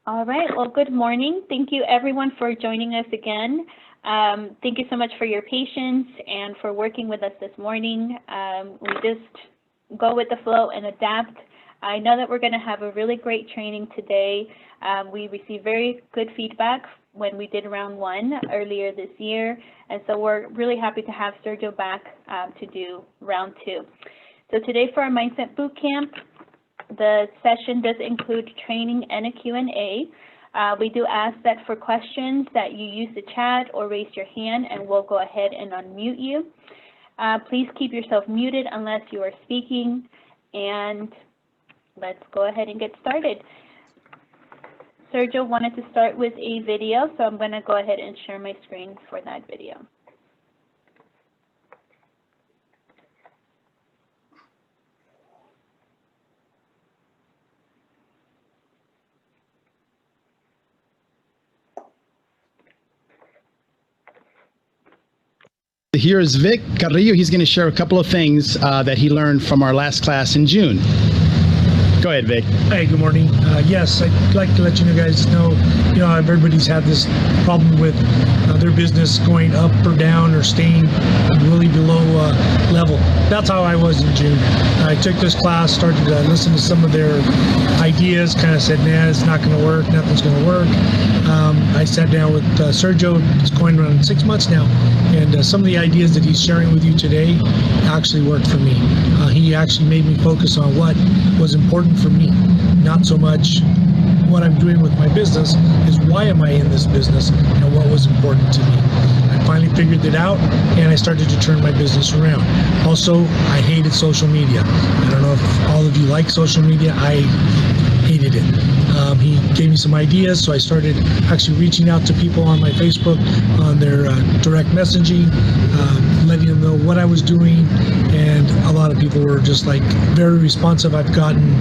All right, well, good morning. Thank you everyone for joining us again. Thank you so much for your patience and for working with us this morning. We just go with the flow and adapt. I know that we're going to have a really great training today. We received very good feedback when we did round one earlier this year, and so we're really happy to have Sergio back to do round two. So today for our Mindset Bootcamp, the session does include training and a Q&A. We do ask that for questions that you use the chat or raise your hand, and we'll go ahead and unmute you. Please keep yourself muted unless you are speaking, and let's go ahead and get started. Sergio wanted to start with a video, so I'm going to go ahead and share my screen for that video. Here is Vic Carrillo. He's going to share a couple of things that he learned from our last class in June. Go ahead, Vic. Hey, good morning. Yes, I'd like to let you guys know, everybody's had this problem with their business going up or down or staying really below level. That's how I was in June. I took this class, started to listen to some of their ideas, kind of said, nah, it's not going to work, nothing's going to work. I sat down with Sergio. It's going around 6 months now, and some of the ideas that he's sharing with you today actually worked for me. He actually made me focus on what was important for me, not so much what I'm doing with my business, is why am I in this business and what was important to me. I finally figured it out, and I started to turn my business around. Also, I hated social media. I don't know if all of you like social media. I hated it. He gave me some ideas, so I started actually reaching out to people on my Facebook, on their direct messaging, letting them know what I was doing, and a lot of people were just like very responsive. I've gotten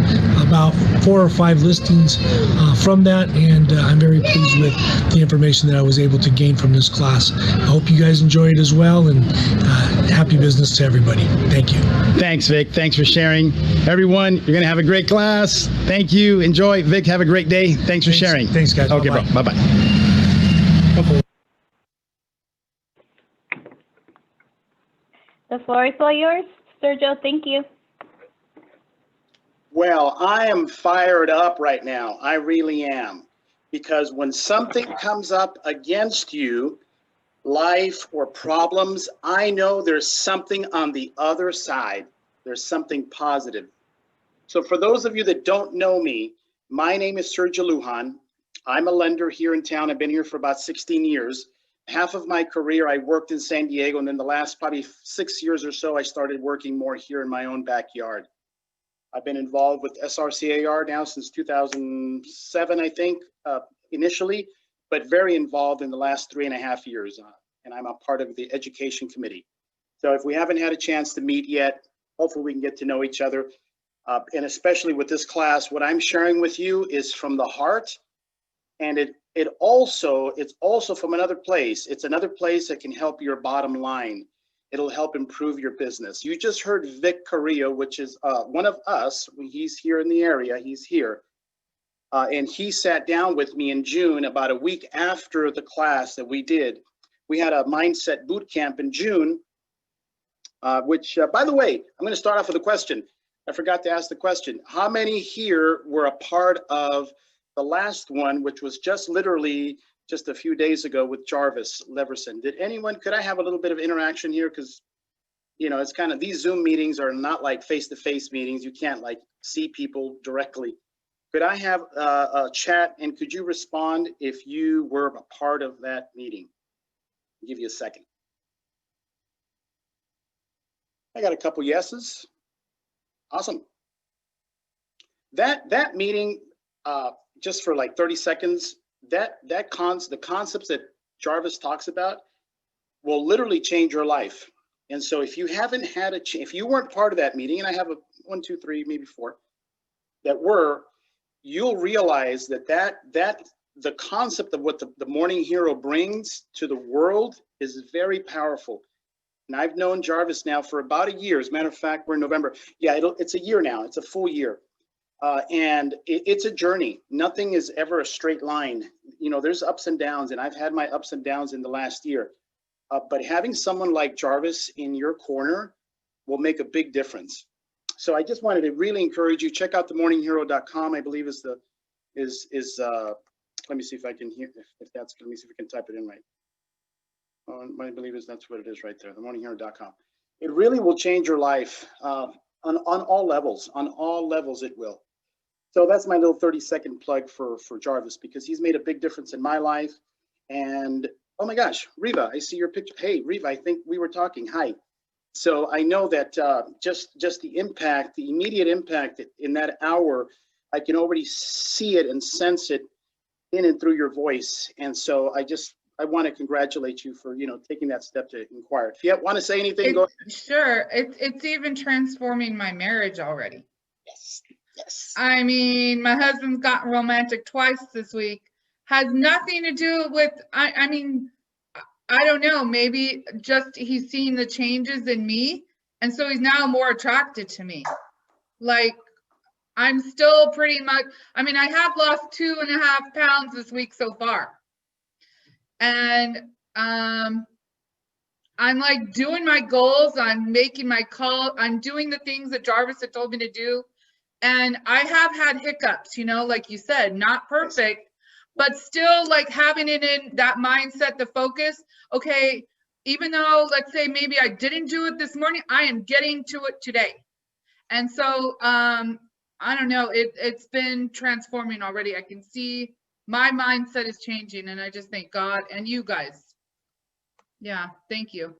about 4 or 5 listings from that, and I'm very pleased with the information that I was able to gain from this class. I hope you guys enjoy it as well, and happy business to everybody. Thank you. Thanks, Vic. Thanks for sharing. Everyone, you're going to have a great class. Thank you. Enjoy. Vic, have a great day. Thanks for sharing. Thanks, guys. Okay, bro. Bye-bye. The floor is all yours. Sergio, thank you. Well, I am fired up right now. I really am. Because when something comes up against you, life or problems, I know there's something on the other side. There's something positive. So for those of you that don't know me, my name is Sergio Lujan. I'm a lender here in town. I've been here for about 16 years. Half of my career, I worked in San Diego, and then the last probably 6 years or so, I started working more here in my own backyard. I've been involved with SRCAR now since 2007, I think, initially, but very involved in the last 3.5 years, and I'm a part of the education committee. So if we haven't had a chance to meet yet, hopefully we can get to know each other. And especially with this class, what I'm sharing with you is from the heart, and it's also from another place. It's another place that can help your bottom line. It'll help improve your business. You just heard Vic Carrillo, which is one of us. He's here in the area. He's here. And he sat down with me in June, about a week after the class that we did. We had a mindset boot camp in June, which, by the way, I'm going to start off with a question. I forgot to ask the question. How many here were a part of the last one, which was just literally just a few days ago with Jarvis Leverson? Did anyone, could I have a little bit of interaction here? Because, it's kind of, these Zoom meetings are not like face-to-face meetings. You can't like see people directly. Could I have a chat, and could you respond if you were a part of that meeting? I'll give you a second. I got a couple yeses. Awesome. That meeting, just for like 30 seconds, the concepts that Jarvis talks about will literally change your life. And so if you haven't had if you weren't part of that meeting, and I have 1, 2, 3, maybe 4 that were, you'll realize that the concept of what the morning hero brings to the world is very powerful. And I've known Jarvis now for about a year. As a matter of fact, we're in November. Yeah, it's a year now. It's a full year. And it's a journey. Nothing is ever a straight line. You know, there's ups and downs, and I've had my ups and downs in the last year. But having someone like Jarvis in your corner will make a big difference. So I just wanted to really encourage you, check out themorninghero.com. I believe is let me see if I can hear, if that's, let me see if I can type it in right. I believe that's what it is right there, themorninghero.com. It really will change your life on all levels. On all levels it will. So that's my little 30-second plug for Jarvis, because he's made a big difference in my life. And oh my gosh, Riva, I see your picture. Hey, Riva, I think we were talking. Hi. So I know that just the impact, the immediate impact in that hour, I can already see it and sense it in and through your voice. And so I want to congratulate you for, taking that step to inquire. If you want to say anything, go ahead. Sure. It's even transforming my marriage already. Yes. Yes. I mean, my husband's gotten romantic twice this week. Has nothing to do with, I mean, I don't know, maybe just he's seen the changes in me. And so he's now more attracted to me. Like, I'm still pretty much, I mean, I have lost 2.5 pounds this week so far. And I'm like doing my goals. I'm making my call. I'm doing the things that Jarvis had told me to do. And I have had hiccups, like you said, not perfect, but still like having it in that mindset, the focus. Okay, even though, let's say maybe I didn't do it this morning, I am getting to it today. And so, I don't know, it's been transforming already. I can see my mindset is changing, and I just thank God and you guys. Yeah, thank you.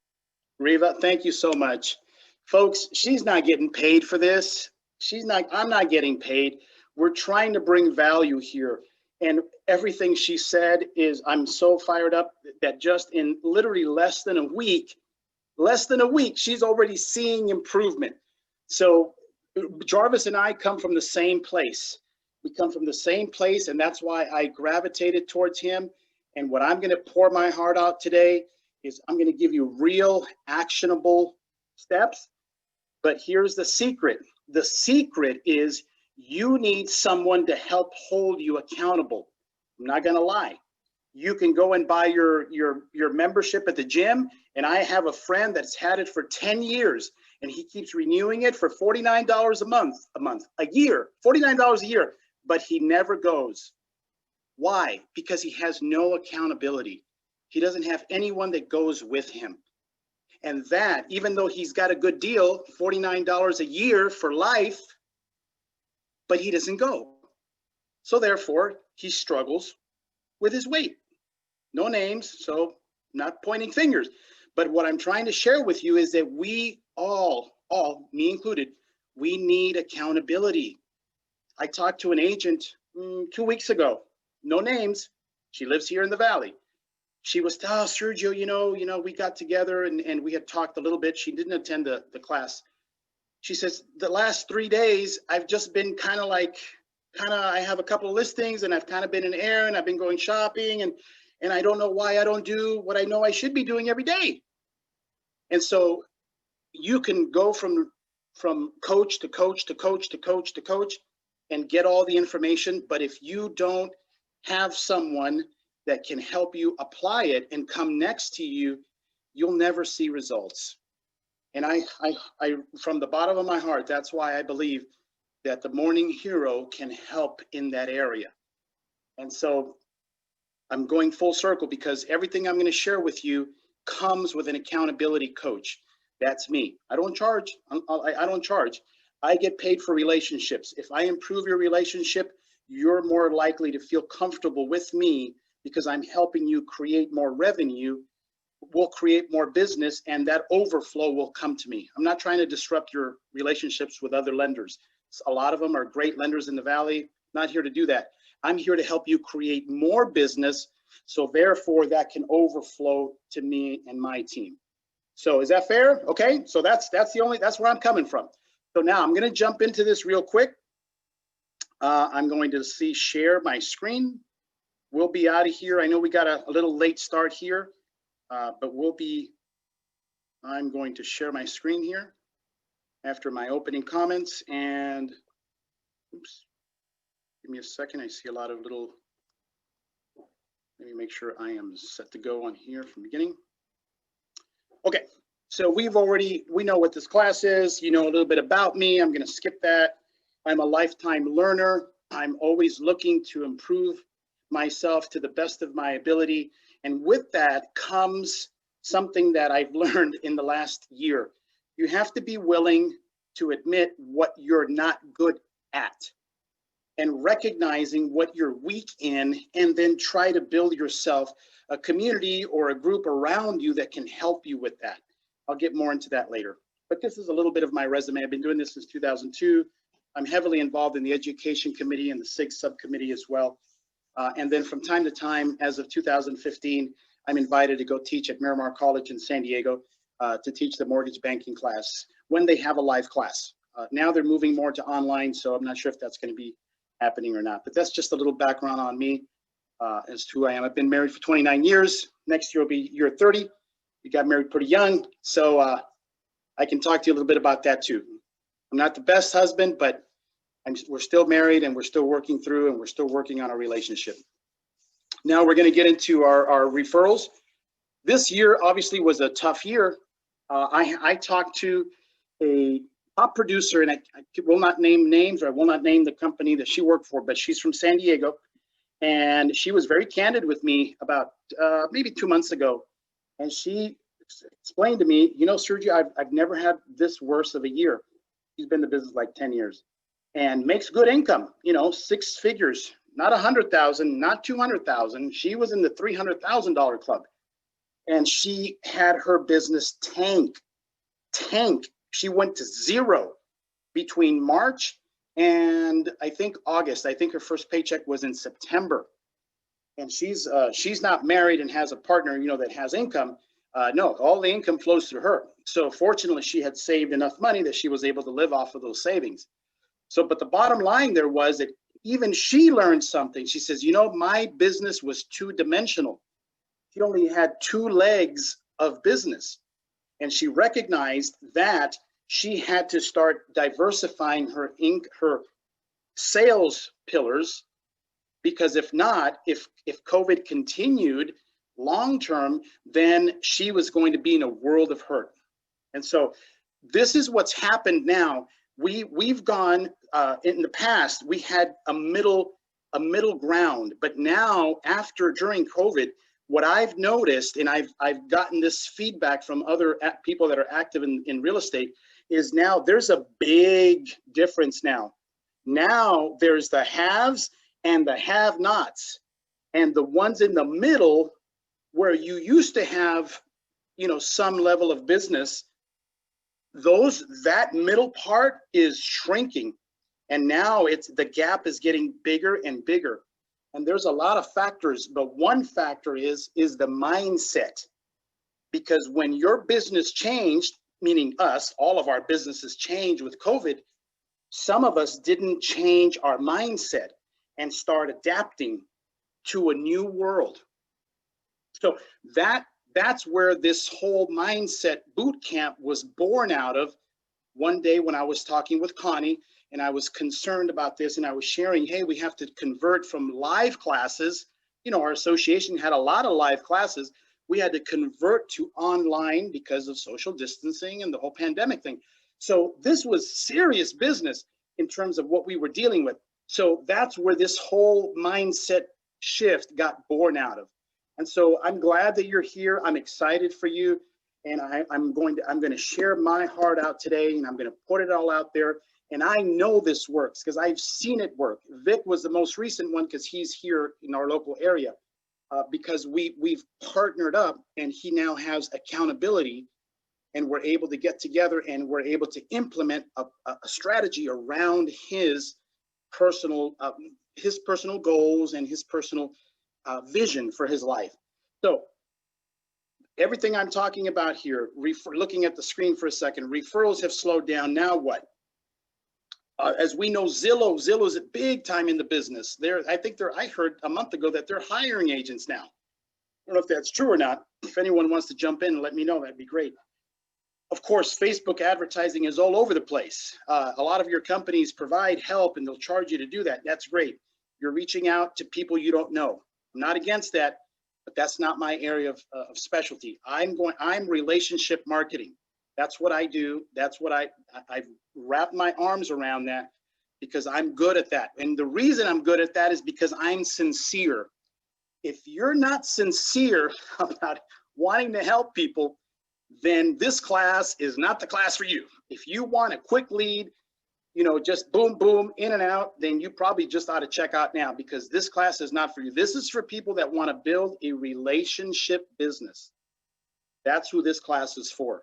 Riva, thank you so much. Folks, she's not getting paid for this. I'm not getting paid. We're trying to bring value here. And everything she said is, I'm so fired up that just in literally less than a week, she's already seeing improvement. So Jarvis and I come from the same place. We come from the same place, and that's why I gravitated towards him. And what I'm going to pour my heart out today is I'm going to give you real actionable steps. But here's the secret. The secret is you need someone to help hold you accountable. I'm not going to lie. You can go and buy your membership at the gym, and I have a friend that's had it for 10 years, and he keeps renewing it for $49 a year, $49 a year, but he never goes. Why? Because he has no accountability. He doesn't have anyone that goes with him. And that, even though he's got a good deal, $49 a year for life, but he doesn't go. So therefore, he struggles with his weight. No names, so not pointing fingers. But what I'm trying to share with you is that we all, me included, we need accountability. I talked to an agent 2 weeks ago, no names. She lives here in the Valley. She was, Sergio, we got together and we had talked a little bit. She didn't attend the class. She says, the last 3 days, I've just been I have a couple of listings and I've kind of been in air and I've been going shopping and I don't know why I don't do what I know I should be doing every day. And so you can go from coach to coach to coach to coach to coach and get all the information. But if you don't have someone that can help you apply it and come next to you, you'll never see results. And I from the bottom of my heart, that's why I believe that the Morning Hero can help in that area. And so I'm going full circle because everything I'm going to share with you comes with an accountability coach. That's me. I don't charge. I don't charge. I get paid for relationships. If I improve your relationship, you're more likely to feel comfortable with me because I'm helping you create more revenue. We'll create more business and that overflow will come to me. I'm not trying to disrupt your relationships with other lenders. A lot of them are great lenders in the Valley. Not here to do that. I'm here to help you create more business. So therefore that can overflow to me and my team. So is that fair? Okay. So that's where I'm coming from. So now I'm going to jump into this real quick. I'm going to share my screen. We'll be out of here. I know we got a little late start here, but I'm going to share my screen here after my opening comments and oops, Give me a second. I see a lot of little, let me make sure I am set to go on here from the beginning. Okay, so we know what this class is. You know a little bit about me. I'm going to skip that. I'm a lifetime learner. I'm always looking to improve myself to the best of my ability. And with that comes something that I've learned in the last year. You have to be willing to admit what you're not good at and recognizing what you're weak in, and then try to build yourself a community or a group around you that can help you with that. I'll get more into that later. But this is a little bit of my resume. I've been doing this since 2002. I'm heavily involved in the education committee and the SIG subcommittee as well. And then from time to time, as of 2015, I'm invited to go teach at Miramar College in San Diego to teach the mortgage banking class when they have a live class. Now they're moving more to online, so I'm not sure if that's going to be happening or not. But that's just a little background on me as to who I am. I've been married for 29 years. Next year will be year 30. We got married pretty young, so I can talk to you a little bit about that too. I'm not the best husband, but we're still married and we're still working through and we're still working on our relationship. Now we're going to get into our referrals. This year obviously was a tough year. I talked to a top producer, and I will not name names, or I will not name the company that she worked for, but she's from San Diego. And she was very candid with me about maybe 2 months ago. And she explained to me, you know, Sergio, I've never had this worse of a year. She's been in the business like 10 years and makes good income, you know, 6 figures, not 100,000, not 200,000. She was in the $300,000 club, and she had her business tank. She went to zero between March and I think August. I think her first paycheck was in September. And she's not married and has a partner, you know, that has income. No, all the income flows through her. So fortunately, she had saved enough money that she was able to live off of those savings. So, but the bottom line there was that even she learned something. She says, you know, my business was 2-dimensional. She only had 2 legs of business. And she recognized that she had to start diversifying her sales pillars, because if not, if COVID continued long term, then she was going to be in a world of hurt. And so this is what's happened now. We've gone in the past, we had a middle ground, but now during COVID, what I've noticed, and I've gotten this feedback from other people that are active in real estate, is now there's a big difference now. Now there's the haves and the have-nots, and the ones in the middle where you used to have, you know, some level of business, that middle part is shrinking, and now the gap is getting bigger and bigger. And there's a lot of factors, but one factor is the mindset. Because when your business changed, meaning us, all of our businesses changed with COVID, some of us didn't change our mindset and start adapting to a new world. So that's where this whole mindset boot camp was born out of. One day when I was talking with Connie, and I was concerned about this, and I was sharing, hey, we have to convert from live classes. You know, our association had a lot of live classes. We had to convert to online because of social distancing and the whole pandemic thing. So this was serious business in terms of what we were dealing with. So that's where this whole mindset shift got born out of. And so I'm glad that you're here. I'm excited for you. And I'm going to share my heart out today, and I'm going to put it all out there. And I know this works because I've seen it work. Vic was the most recent one because he's here in our local area, because we've partnered up, and he now has accountability, and we're able to get together and we're able to implement a strategy around his personal goals and his personal vision for his life. So everything I'm talking about here, looking at the screen for a second, referrals have slowed down. Now what? As we know, Zillow's at big time in the business. I heard a month ago that they're hiring agents now. I don't know if that's true or not. If anyone wants to jump in and let me know, that'd be great. Of course, Facebook advertising is all over the place. A lot of your companies provide help and they'll charge you to do that. That's great. You're reaching out to people you don't know. I'm not against that, but that's not my area of specialty. I'm relationship marketing. That's what I do. That's what I've wrapped my arms around that because I'm good at that. And the reason I'm good at that is because I'm sincere. If you're not sincere about wanting to help people, then this class is not the class for you. If you want a quick lead, you know, just boom, boom, in and out, then you probably just ought to check out now because this class is not for you. This is for people that want to build a relationship business. That's who this class is for.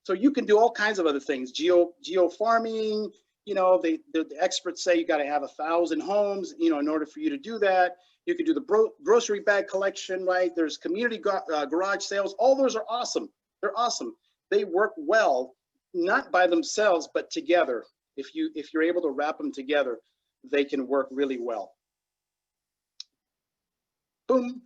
So you can do all kinds of other things, geo farming, you know, the experts say you got to have 1,000 homes, you know, in order for you to do that. You can do the grocery bag collection, right? There's community garage sales. All those are awesome. They're awesome. They work well, not by themselves, but together. If you're able to wrap them together, they can work really well. Boom.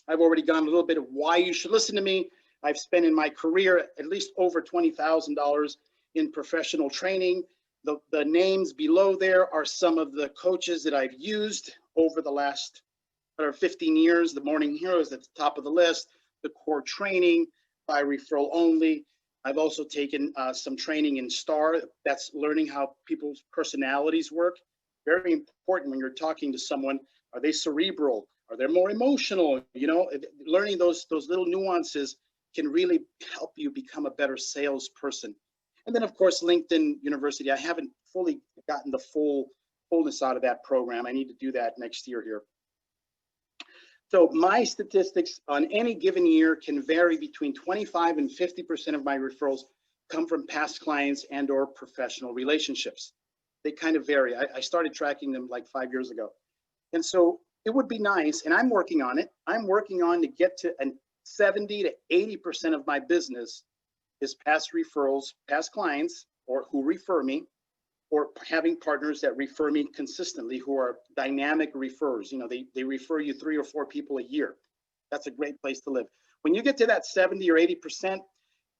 I've already gone a little bit of why you should listen to me. I've spent in my career at least over $20,000 in professional training. The names below there are some of the coaches that I've used over the last 15 years. The Morning Heroes at the top of the list, the core training by referral only. I've also taken some training in STAR. That's learning how people's personalities work. Very important when you're talking to someone. Are they cerebral? Are they more emotional? You know, learning those little nuances can really help you become a better salesperson. And then, of course, LinkedIn University. I haven't fully gotten the fullness out of that program. I need to do that next year here. So my statistics on any given year can vary between 25 and 50% of my referrals come from past clients and or professional relationships. They kind of vary. I started tracking them like 5 years ago. And so it would be nice, and I'm working on it. I'm working on to get to an 70 to 80% of my business is past referrals, past clients, or who refer me, or having partners that refer me consistently who are dynamic referrers. You know, they refer you 3 or 4 people a year. That's a great place to live. When you get to that 70 or 80%,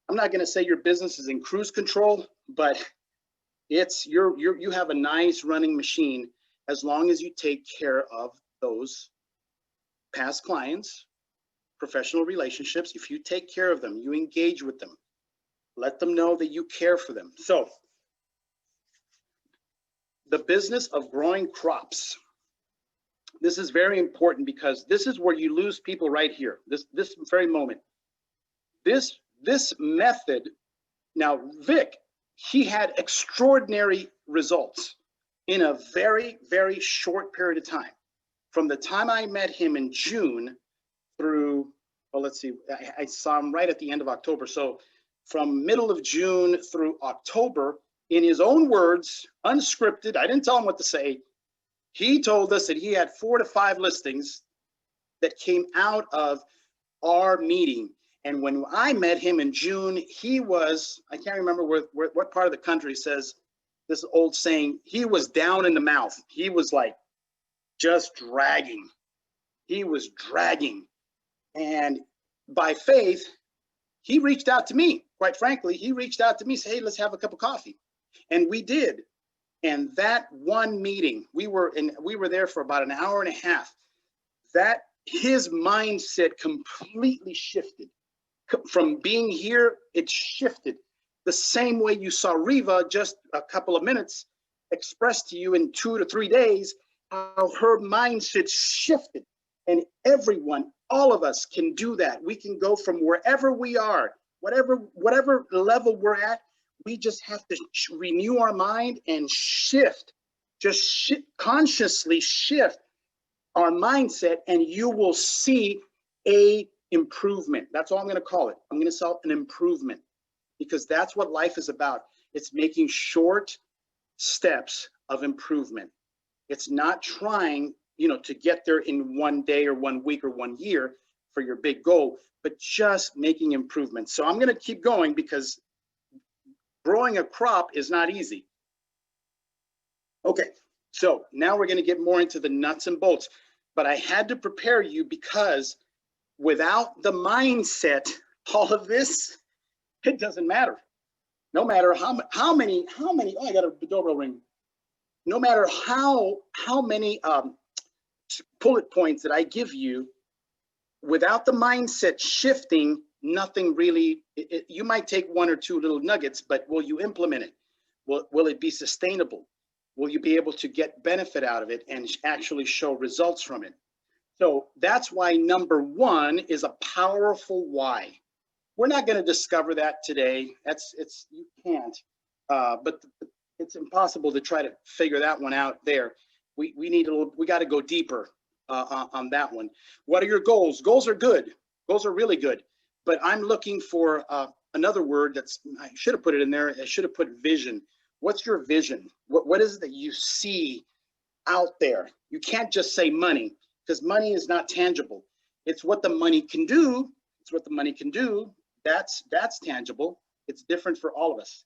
I'm not going to say your business is in cruise control, but it's you have a nice running machine as long as you take care of those past clients, professional relationships. If you take care of them, you engage with them, let them know that you care for them. So the business of growing crops. This is very important because this is where you lose people right here. This very moment. This method. Now, Vic, he had extraordinary results in a very, very short period of time. From the time I met him in June through, well, let's see, I saw him right at the end of October. So from middle of June through October, in his own words, unscripted, I didn't tell him what to say. He told us that he had 4 to 5 listings that came out of our meeting. And when I met him in June, he was, I can't remember what part of the country says this old saying, he was down in the mouth. He was like just dragging. He was dragging. And by faith, he reached out to me. Quite frankly, he reached out to me, said, hey, let's have a cup of coffee. And we did. And that one meeting, we were there for about an hour and a half. That his mindset completely shifted. From being here, it shifted. The same way you saw Riva just a couple of minutes expressed to you in 2 to 3 days, how her mindset shifted. And everyone, all of us can do that. We can go from wherever we are, whatever level we're at, we just have to renew our mind and shift, consciously shift our mindset, and you will see a improvement. That's all I'm going to call it. I'm going to sell an improvement because that's what life is about. It's making short steps of improvement. It's not trying, to get there in 1 day or 1 week or 1 year for your big goal, but just making improvements. So I'm going to keep going because growing a crop is not easy. Okay, so now we're going to get more into the nuts and bolts, but I had to prepare you because without the mindset, all of this, it doesn't matter. No matter how many, oh, I got a doorbell ring. no matter how many bullet points that I give you, without the mindset shifting, nothing really, you might take one or two little nuggets, but will you implement it? Will it be sustainable? Will you be able to get benefit out of it and actually show results from it? So that's why number one is a powerful why. We're not going to discover that today. You can't, but it's impossible to try to figure that one out there. We got to go deeper on that one. What are your goals? Goals are good. Goals are really good. But I'm looking for another word I should have put it in there. I should have put vision. What's your vision? What is it that you see out there? You can't just say money, because money is not tangible. It's what the money can do. It's what the money can do. That's tangible. It's different for all of us.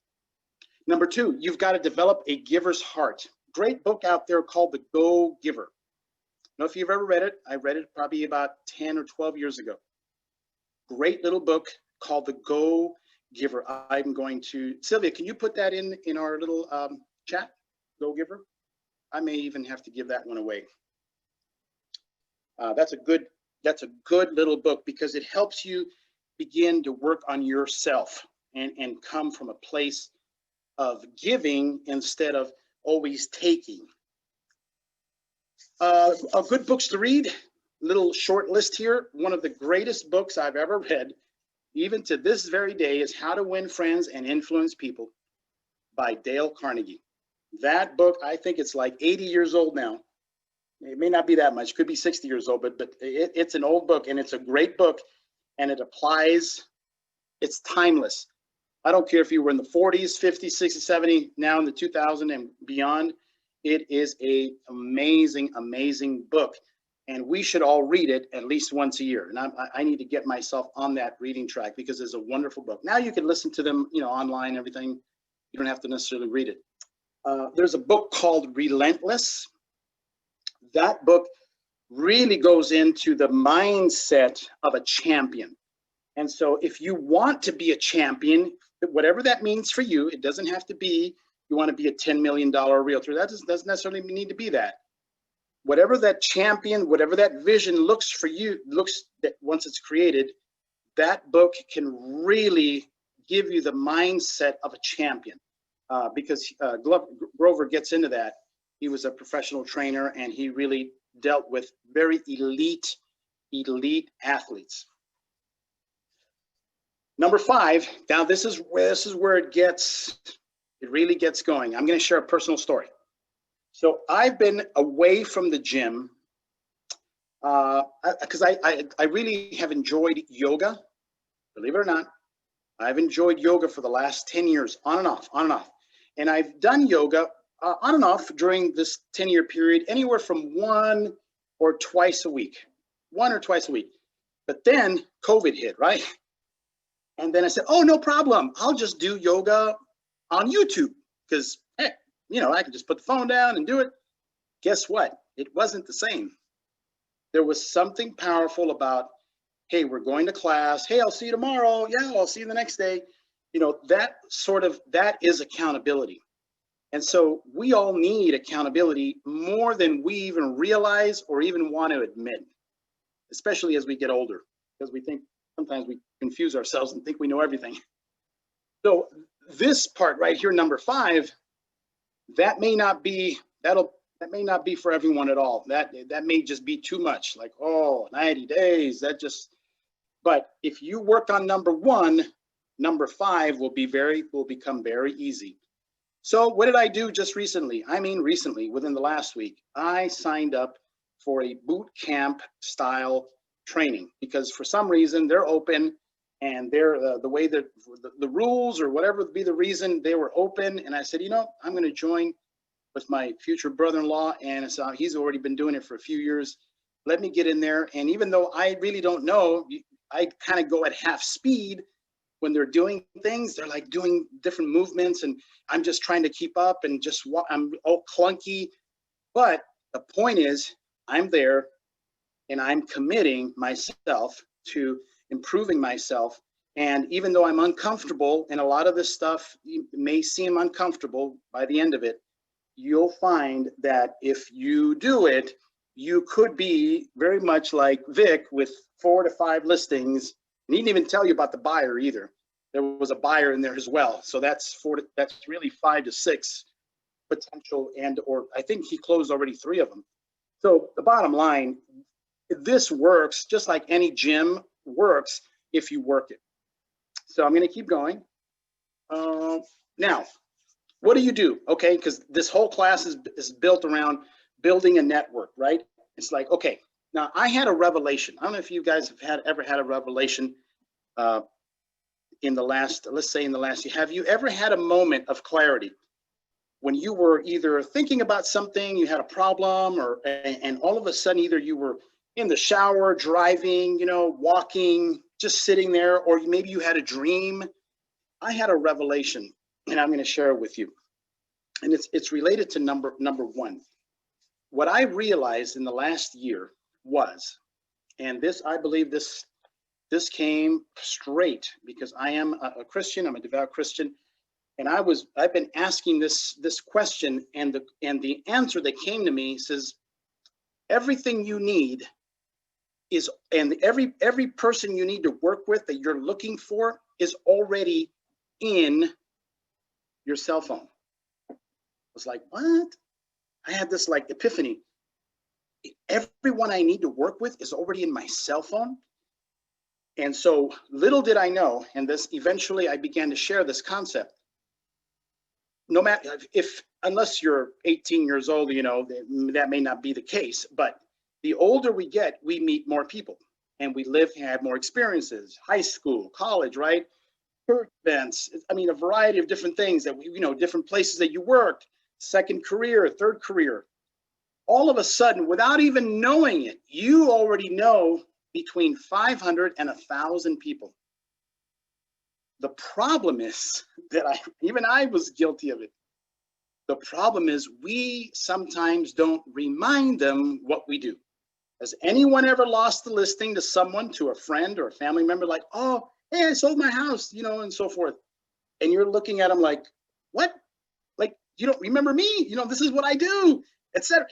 Number two, you've got to develop a giver's heart. Great book out there called The Go Giver. I don't know if you've ever read it. I read it probably about 10 or 12 years ago. Great little book called The Go Giver. I'm going to, Sylvia, can you put that in our little chat? Go Giver. I may even have to give that one away. That's a good little book, because it helps you begin to work on yourself and come from a place of giving instead of always taking. Good books to read, little short list here. One of the greatest books I've ever read, even to this very day, is How to Win Friends and Influence People by Dale Carnegie. That book, I think it's like 80 years old now. It may not be that much, could be 60 years old, but it's an old book, and it's a great book, and it applies, it's timeless. I don't care if you were in the 40s, 50s, 60s, 70s, now in the 2000 and beyond. It is a amazing, amazing book, and we should all read it at least once a year. And I need to get myself on that reading track, because it's a wonderful book. Now you can listen to them, online, everything. You don't have to necessarily read it. There's a book called Relentless. That book really goes into the mindset of a champion. And so if you want to be a champion, whatever that means for you, it doesn't have to be, you want to be a $10 million realtor. That doesn't necessarily need to be that. Whatever that champion, whatever that vision looks for you, that once it's created, that book can really give you the mindset of a champion. Because Grover gets into that. He was a professional trainer, and he really dealt with very elite athletes. Number 5. Now this is where it really gets going. I'm going to share a personal story. So I've been away from the gym because I really have enjoyed yoga. Believe it or not, I've enjoyed yoga for the last 10 years, on and off. And I've done yoga on and off during this 10-year period, anywhere from 1 or twice a week. But then COVID hit, right? And then I said, oh, no problem. I'll just do yoga on YouTube, because, I can just put the phone down and do it. Guess what? It wasn't the same. There was something powerful about, hey, we're going to class. Hey, I'll see you tomorrow. Yeah, I'll see you the next day. That is accountability. And so we all need accountability more than we even realize or even want to admit, especially as we get older, because sometimes we confuse ourselves and think we know everything. So this part right here, number 5, that may not be for everyone at all. That may just be too much, like, 90 days, but if you work on number 1, number 5 will become very easy. So what did I do just recently? Recently, within the last week, I signed up for a boot camp style training, because for some reason they're open, and they're the way that the rules or whatever be the reason, they were open. And I said, I'm going to join with my future brother-in-law, and so he's already been doing it for a few years. Let me get in there. And even though I really don't know, I kind of go at half speed. When they're doing things, they're like doing different movements, and I'm just trying to keep up, and I'm all clunky. But the point is, I'm there, and I'm committing myself to improving myself. And even though I'm uncomfortable, and a lot of this stuff may seem uncomfortable by the end of it, you'll find that if you do it, you could be very much like Vic with 4 to 5 listings. And he didn't even tell you about the buyer either. There was a buyer in there as well. So that's really 5 to 6 potential, and or I think he closed already 3 of them. So the bottom line, this works just like any gym works if you work it. So I'm going to keep going. Now, what do you do? Okay, because this whole class is built around building a network, right? It's like, okay, now I had a revelation. I don't know if you guys have ever had a revelation in the last, let's say in the last year. Have you ever had a moment of clarity when you were either thinking about something, you had a problem, and all of a sudden either you were in the shower, driving, walking, just sitting there, or maybe you had a dream? I had a revelation, and I'm going to share it with you. And it's related to number 1. What I realized in the last year was, and this, I believe this came straight because I am a Christian, I'm a devout Christian, and I've been asking this question, and the answer that came to me says, everything you need is, and every person you need to work with that you're looking for is already in your cell phone. I was like, what? I had this like epiphany. Everyone I need to work with is already in my cell phone. And so little did I know, and this eventually I began to share this concept. No matter unless you're 18 years old, that may not be the case, but the older we get, we meet more people and we have more experiences, high school, college, right? Church events, I mean, a variety of different things that different places that you worked, second career, third career. All of a sudden, without even knowing it, you already know between 500 and 1,000 people. The problem is that I was guilty of it. The problem is we sometimes don't remind them what we do. Has anyone ever lost the listing to someone, to a friend or a family member, like, oh, hey, I sold my house, and so forth. And you're looking at them like, what? Like, you don't remember me? This is what I do, etc.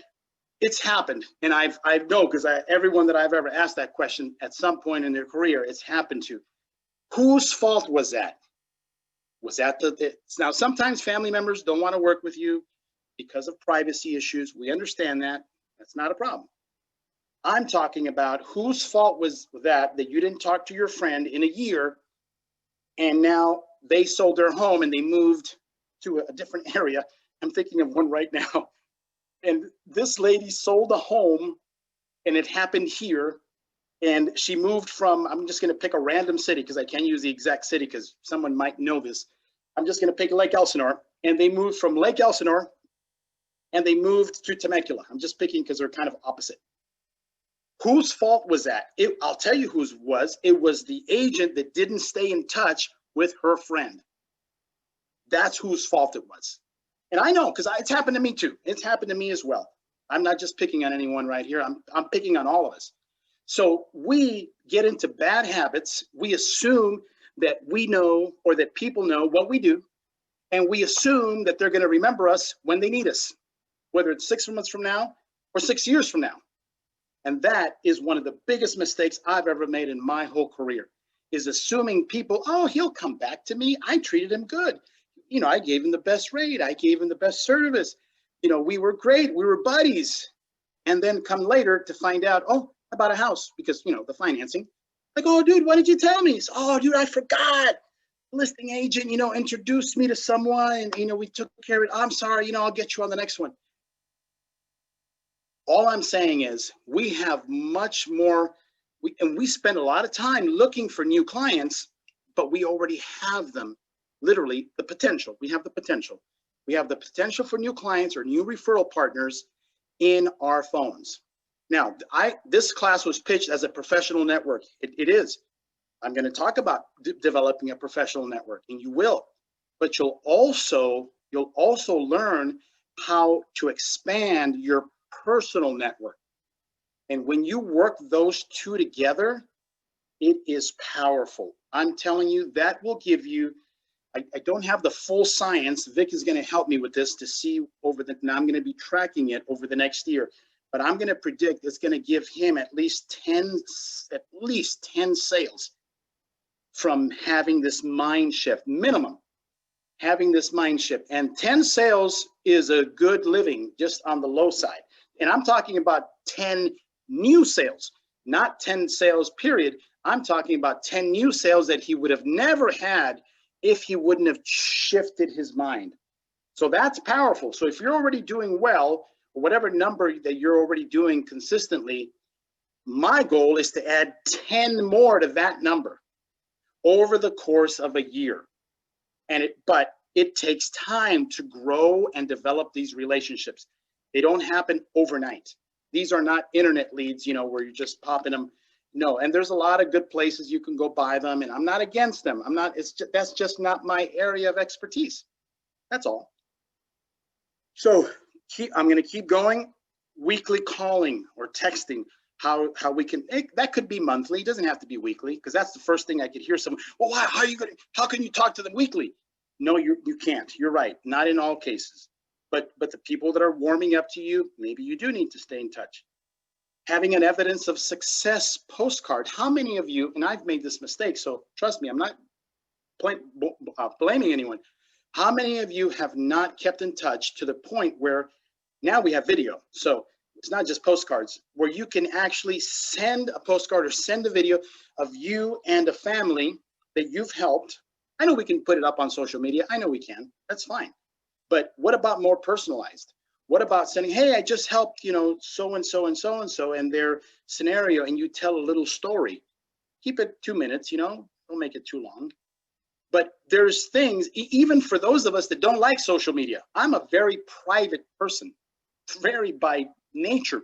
It's happened. And I know, because everyone that I've ever asked that question at some point in their career, it's happened to. Whose fault was that? Was that now sometimes family members don't want to work with you because of privacy issues. We understand that. That's not a problem. I'm talking about whose fault was that you didn't talk to your friend in a year, and now they sold their home and they moved to a different area. I'm thinking of one right now. And this lady sold a home, and it happened here. And she moved from, I'm just going to pick a random city because I can't use the exact city because someone might know this. I'm just going to pick Lake Elsinore. And they moved from Lake Elsinore and they moved to Temecula. I'm just picking because they're kind of opposite. Whose fault was that? I'll tell you whose was. It was the agent that didn't stay in touch with her friend. That's whose fault it was. And I know, because it's happened to me too. It's happened to me as well. I'm not just picking on anyone right here. I'm picking on all of us. So we get into bad habits. We assume that we know, or that people know what we do. And we assume that they're going to remember us when they need us, whether it's 6 months from now or 6 years from now. And that is one of the biggest mistakes I've ever made in my whole career, is assuming people, oh, he'll come back to me. I treated him good. I gave him the best rate. I gave him the best service. We were great. We were buddies. And then come later to find out, oh, I bought a house because, the financing. Like, oh, dude, why did you tell me? Oh, dude, I forgot. Listing agent, introduced me to someone, and, we took care of it. I'm sorry, I'll get you on the next one. All I'm saying is we have much more, we spend a lot of time looking for new clients, but we already have them, literally the potential. We have the potential. We have the potential for new clients or new referral partners in our phones. Now, this class was pitched as a professional network. It is. I'm going to talk about developing a professional network, and you will, but you'll also learn how to expand your personal network. And when you work those two together, it is powerful. I'm telling you, that will give you I don't have the full science. Vic is going to help me with this to see now I'm going to be tracking it over the next year, but I'm going to predict it's going to give him at least 10 sales from having this mind shift, minimum, having this mind shift. And 10 sales is a good living just on the low side. And I'm talking about 10 new sales, not 10 sales period. I'm talking about 10 new sales that he would have never had if he wouldn't have shifted his mind. So that's powerful. So if you're already doing well, or whatever number that you're already doing consistently, my goal is to add 10 more to that number over the course of a year. But it takes time to grow and develop these relationships. They don't happen overnight. These are not internet leads, where you're just popping them. No, and there's a lot of good places you can go buy them, and I'm not against them. That's just not my area of expertise. That's all. So I'm going to keep going. Weekly calling or texting, how we can, that could be monthly. It doesn't have to be weekly, because that's the first thing I could hear someone, well, how can you talk to them weekly? No, you can't. You're right. Not in all cases. But the people that are warming up to you, maybe you do need to stay in touch. Having an evidence of success postcard. How many of you, and I've made this mistake, so trust me, I'm not blaming anyone. How many of you have not kept in touch to the point where now we have video? So it's not just postcards, where you can actually send a postcard or send a video of you and a family that you've helped. I know we can put it up on social media. I know we can. That's fine. But what about more personalized? What about sending, hey, I just helped, so-and-so and so-and-so and their scenario, and you tell a little story. Keep it 2 minutes, don't make it too long. But there's things, even for those of us that don't like social media. I'm a very private person, very by nature.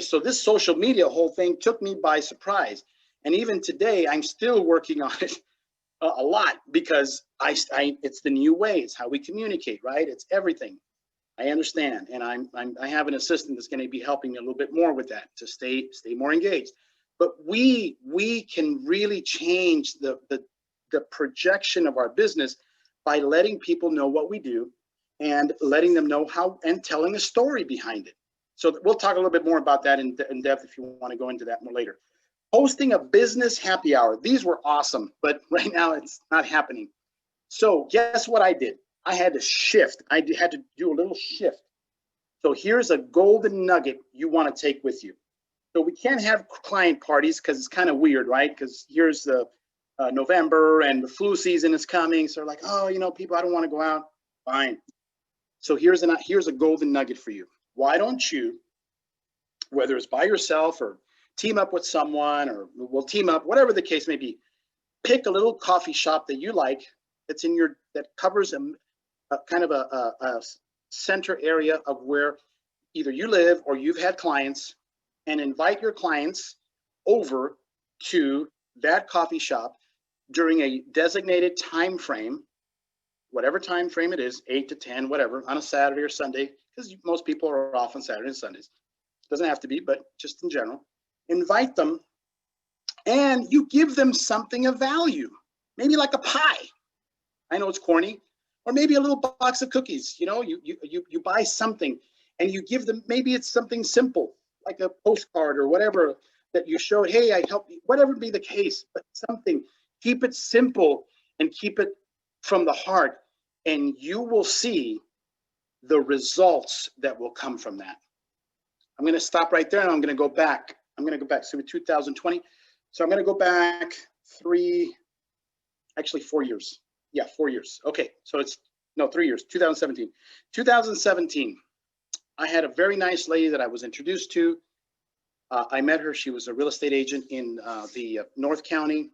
So this social media whole thing took me by surprise. And even today, I'm still working on it a lot, because it's the new way. It's how we communicate, right? It's everything. I understand, and I have an assistant that's going to be helping me a little bit more with that to stay more engaged. But we can really change the projection of our business by letting people know what we do and letting them know how, and telling a story behind it. So we'll talk a little bit more about that in depth if you want to go into that more later. Hosting a business happy hour. These were awesome, but right now it's not happening. So guess what I did? I had to shift. I had to do a little shift. So here's a golden nugget you want to take with you. So we can't have client parties because it's kind of weird, right? Because here's the November and the flu season is coming. So like, people, I don't want to go out. Fine. So here's a golden nugget for you. Why don't you, whether it's by yourself or team up with someone, or we'll team up, whatever the case may be, pick a little coffee shop that you like that covers a kind of a center area of where either you live or you've had clients, and invite your clients over to that coffee shop during a designated time frame, whatever time frame it is, 8 to 10, whatever, on a Saturday or Sunday, because most people are off on Saturday and Sundays. Doesn't have to be, but just in general. Invite them, and you give them something of value, maybe like a pie. I know it's corny. Or maybe a little box of cookies. You buy something and you give them, maybe it's something simple, like a postcard or whatever that you show, hey, I helped you, whatever be the case, but something. Keep it simple and keep it from the heart, and you will see the results that will come from that. I'm going to stop right there, and I'm going to go back. So 2020. So I'm going to go back 4 years. Yeah, 4 years. Okay, so 3 years, 2017. 2017, I had a very nice lady that I was introduced to. I met her. She was a real estate agent in the North County,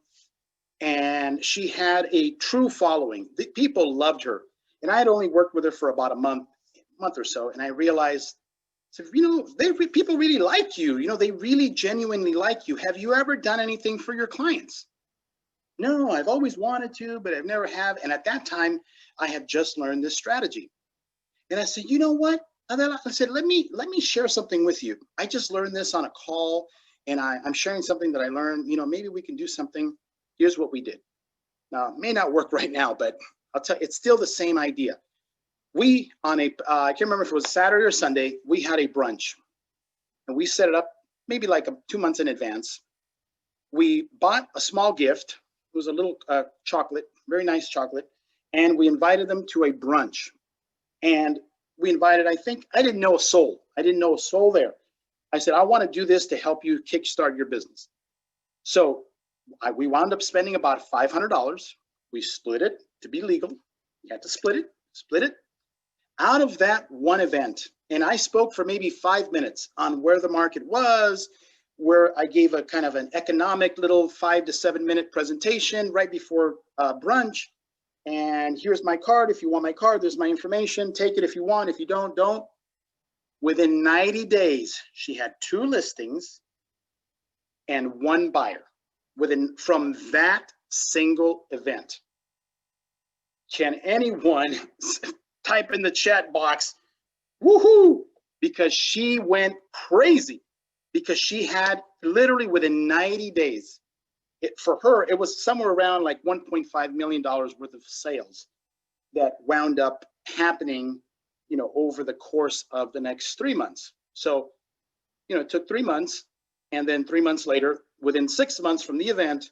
and she had a true following. The people loved her, and I had only worked with her for about a month or so, and I realized, people really like you. They really genuinely like you. Have you ever done anything for your clients? No, I've always wanted to, but I've never have. And at that time, I had just learned this strategy. And I said, you know what? And then I said, let me share something with you. I just learned this on a call, and I'm sharing something that I learned. Maybe we can do something. Here's what we did. Now, it may not work right now, but I'll tell you, it's still the same idea. We, on a, I can't remember if it was Saturday or Sunday, we had a brunch. And we set it up maybe like 2 months in advance. We bought a small gift. It was a little chocolate, very nice chocolate. And we invited them to a brunch. And we invited, I think, I didn't know a soul. I didn't know a soul there. I said, I want to do this to help you kickstart your business. So we wound up spending about $500. We split it to be legal. You had to split it. Out of that one event, and I spoke for maybe 5 minutes on where the market was, where I gave a kind of an economic little 5 to 7 minute presentation right before brunch. And here's my card. If you want my card, there's my information. Take it if you want. If you don't, don't. Within 90 days, she had 2 listings and 1 buyer from that single event. Can anyone type in the chat box, woohoo? Because she went crazy, because she had literally within 90 days, for her, it was somewhere around like $1.5 million worth of sales that wound up happening, over the course of the next 3 months. So, it took 3 months, and then 3 months later, within 6 months from the event,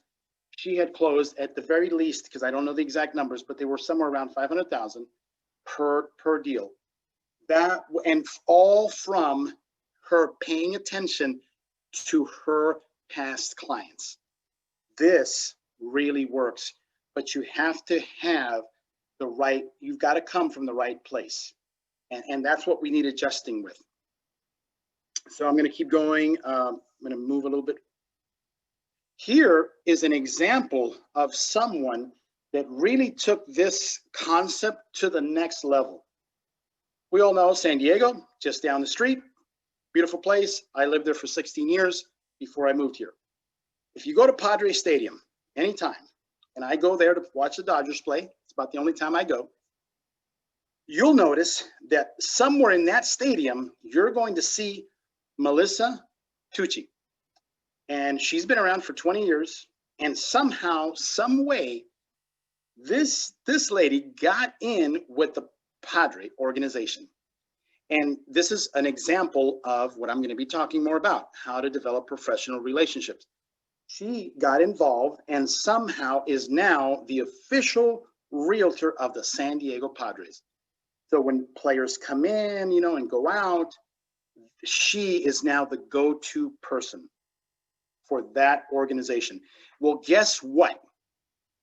she had closed at the very least, because I don't know the exact numbers, but they were somewhere around 500,000 per deal. That, and all from her paying attention to her past clients. This really works, but you have to have the right, you've got to come from the right place. And that's what we need adjusting with. So I'm going to keep going. I'm going to move a little bit. Here is an example of someone that really took this concept to the next level. We all know San Diego, just down the street, beautiful place. I lived there for 16 years before I moved here. If you go to Padre Stadium anytime, and I go there to watch the Dodgers play, it's about the only time I go, you'll notice that somewhere in that stadium, you're going to see Melissa Tucci. And she's been around for 20 years. And somehow, some way, this lady got in with the Padre organization. And this is an example of what I'm going to be talking more about, how to develop professional relationships. She got involved and somehow is now the official realtor of the San Diego Padres. So when players come in, and go out, she is now the go-to person for that organization. Well, guess what?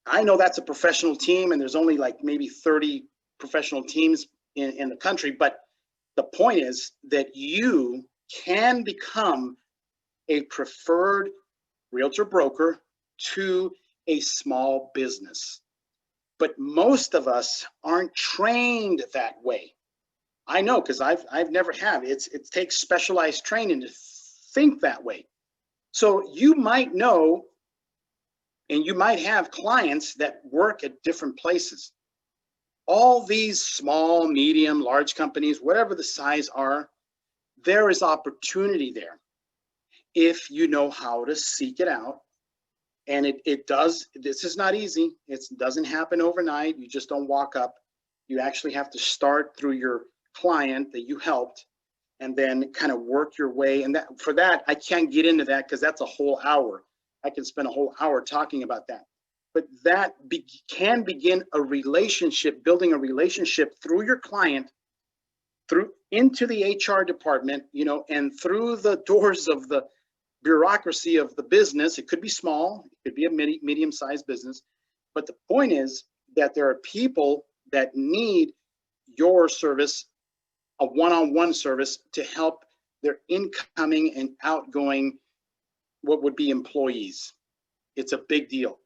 I know that's a professional team, and there's only like maybe 30 professional teams in the country, but the point is that you can become a preferred realtor broker to a small business. But most of us aren't trained that way. I know, because I've never have. It takes specialized training to think that way. So you might know, and you might have clients that work at different places. All these small, medium, large companies, whatever the size are, there is opportunity there if you know how to seek it out. And it does, this is not easy. It doesn't happen overnight. You just don't walk up. You actually have to start through your client that you helped and then kind of work your way. And for that, I can't get into that because that's a whole hour. I can spend a whole hour talking about that. But that can begin a relationship, building a relationship through your client, into the HR department, and through the doors of the bureaucracy of the business. It could be small, it could be a medium-sized business. But the point is that there are people that need your service, a one-on-one service, to help their incoming and outgoing, what would be employees. It's a big deal.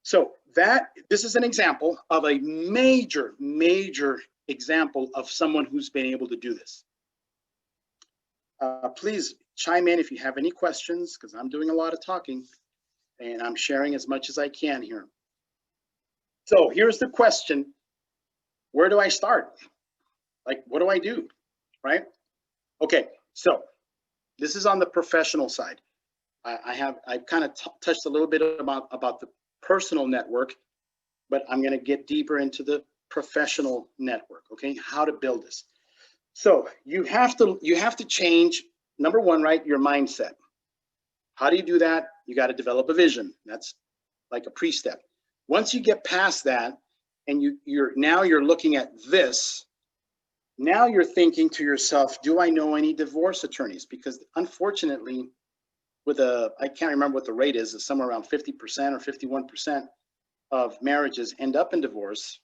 So this is an example of a major, major example of someone who's been able to do this. Please chime in if you have any questions, because I'm doing a lot of talking and I'm sharing as much as I can here. So here's the question. Where do I start? Like, what do I do, right? Okay, so this is on the professional side. I've kind of touched a little bit about the personal network. but I'm going to get deeper into the professional network. Okay, how to build this. So you have to change, number one, right, your mindset. How do you do that? You got to develop a vision. That's like a pre-step. Once you get past that, and you're looking at this, now you're thinking to yourself, do I know any divorce attorneys? Because unfortunately, I can't remember what the rate is, it's somewhere around 50% or 51% of marriages end up in divorce.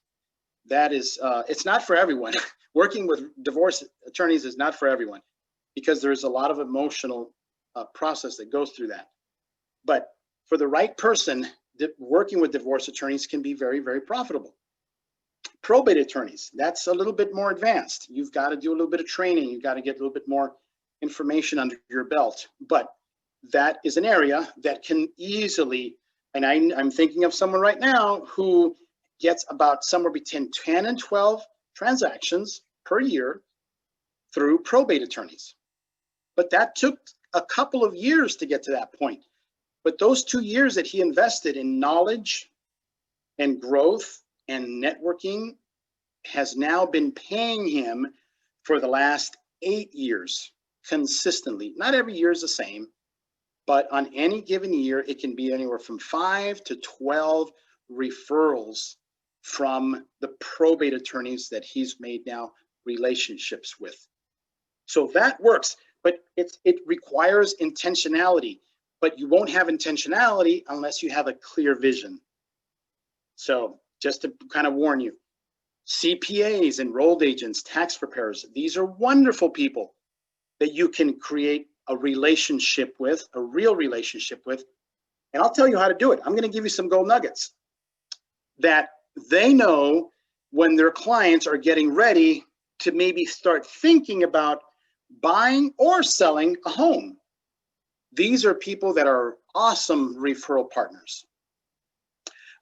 That is, it's not for everyone. Working with divorce attorneys is not for everyone, because there's a lot of emotional process that goes through that. But for the right person, working with divorce attorneys can be very, very profitable. Probate attorneys, that's a little bit more advanced. You've got to do a little bit of training. You've got to get a little bit more information under your belt. But that is an area that can easily, and I'm thinking of someone right now who gets about somewhere between 10 and 12 transactions per year through probate attorneys. But that took a couple of years to get to that point. But those 2 years that he invested in knowledge and growth and networking has now been paying him for the last 8 years consistently. Not every year is the same, but on any given year, it can be anywhere from 5 to 12 referrals from the probate attorneys that he's made now relationships with. So that works, but it requires intentionality, but you won't have intentionality unless you have a clear vision. So just to kind of warn you, CPAs, enrolled agents, tax preparers, these are wonderful people that you can create a relationship with, a real relationship with. And I'll tell you how to do it. I'm going to give you some gold nuggets that they know when their clients are getting ready to maybe start thinking about buying or selling a home. These are people that are awesome referral partners.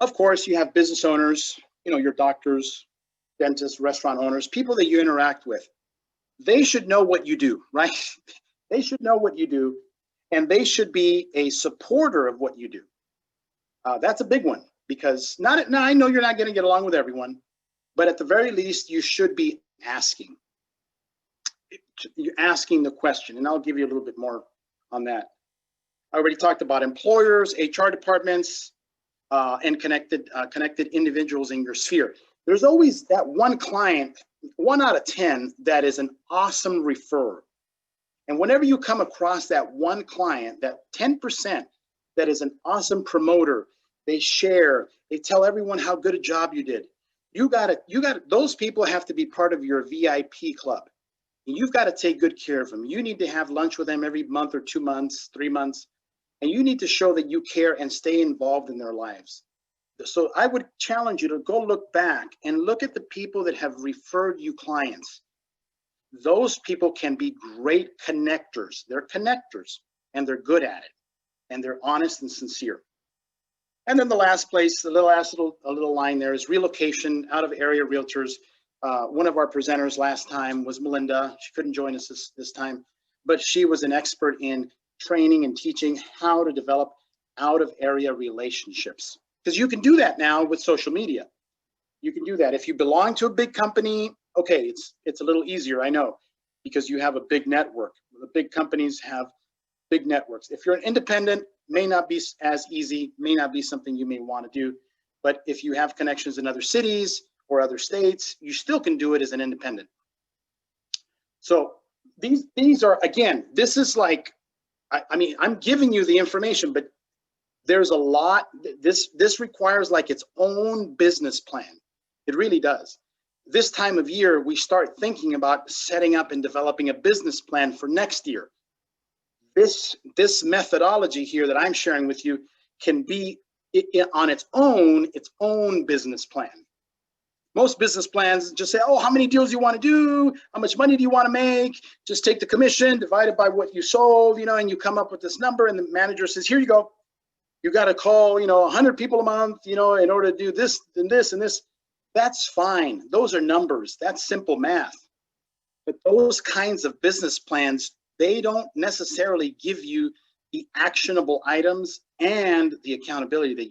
Of course, you have business owners, your doctors, dentists, restaurant owners, people that you interact with. They should know what you do, right? They should know what you do, and they should be a supporter of what you do. That's a big one, because now I know you're not going to get along with everyone, but at the very least, you should be asking. You're asking the question, and I'll give you a little bit more on that. I already talked about employers, HR departments, and connected individuals in your sphere. There's always that one client, 1 out of 10, that is an awesome referrer. And whenever you come across that one client, that 10% that is an awesome promoter, they share, they tell everyone how good a job you did. Those people have to be part of your VIP club. And you've got to take good care of them. You need to have lunch with them every month or 2 months, 3 months. And you need to show that you care and stay involved in their lives. So I would challenge you to go look back and look at the people that have referred you clients. Those people can be great connectors. They're connectors, and they're good at it, and they're honest and sincere. And then the last place, a little line there is relocation, out of area realtors. One of our presenters last time was Melinda. She couldn't join us this time, but she was an expert in training and teaching how to develop out of area relationships. Because you can do that now with social media. You can do that. If you belong to a big company, okay, it's a little easier, I know, because you have a big network. The big companies have big networks. If you're an independent, may not be as easy, may not be something you may want to do. But if you have connections in other cities or other states, you still can do it as an independent. So these are, again, this is like, I mean, I'm giving you the information, but there's a lot. This requires like its own business plan. It really does. This time of year, we start thinking about setting up and developing a business plan for next year. This methodology here that I'm sharing with you can be on its own business plan. Most business plans just say, oh, how many deals you want to do? How much money do you want to make? Just take the commission, divide it by what you sold, and you come up with this number, and the manager says, here you go. You got to call, 100 people a month, in order to do this and this and this. That's fine. Those are numbers. That's simple math. But those kinds of business plans, they don't necessarily give you the actionable items and the accountability that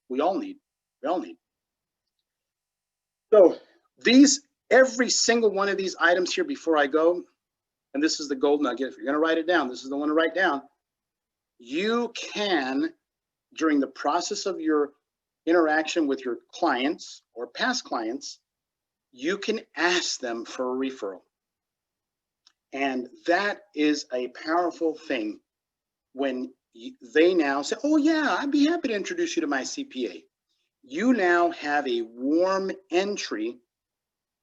we all need. We all need. So every single one of these items here before I go, and this is the gold nugget, if you're going to write it down, this is the one to write down. You can, during the process of your interaction with your clients or past clients, you can ask them for a referral. And that is a powerful thing when they now say, oh yeah, I'd be happy to introduce you to my CPA. You now have a warm entry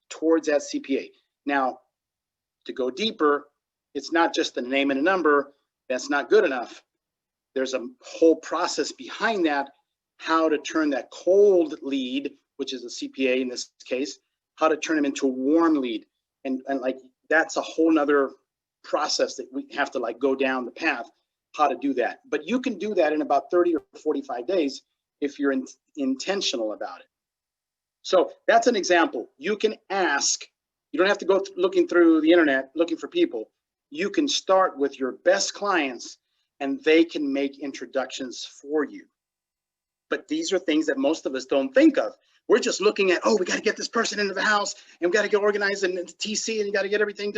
towards that CPA. Now, to go deeper, it's not just the name and a number. That's not good enough. There's a whole process behind that, how to turn that cold lead, which is a CPA in this case, how to turn them into a warm lead. And like, that's a whole nother process that we have to like go down the path, how to do that. But you can do that in about 30 or 45 days if you're intentional about it. So that's an example. You can ask, you don't have to go looking through the internet, looking for people. You can start with your best clients and they can make introductions for you. But these are things that most of us don't think of. We're just looking at, oh, we got to get this person into the house and we got to get organized and TC and you got to get everything.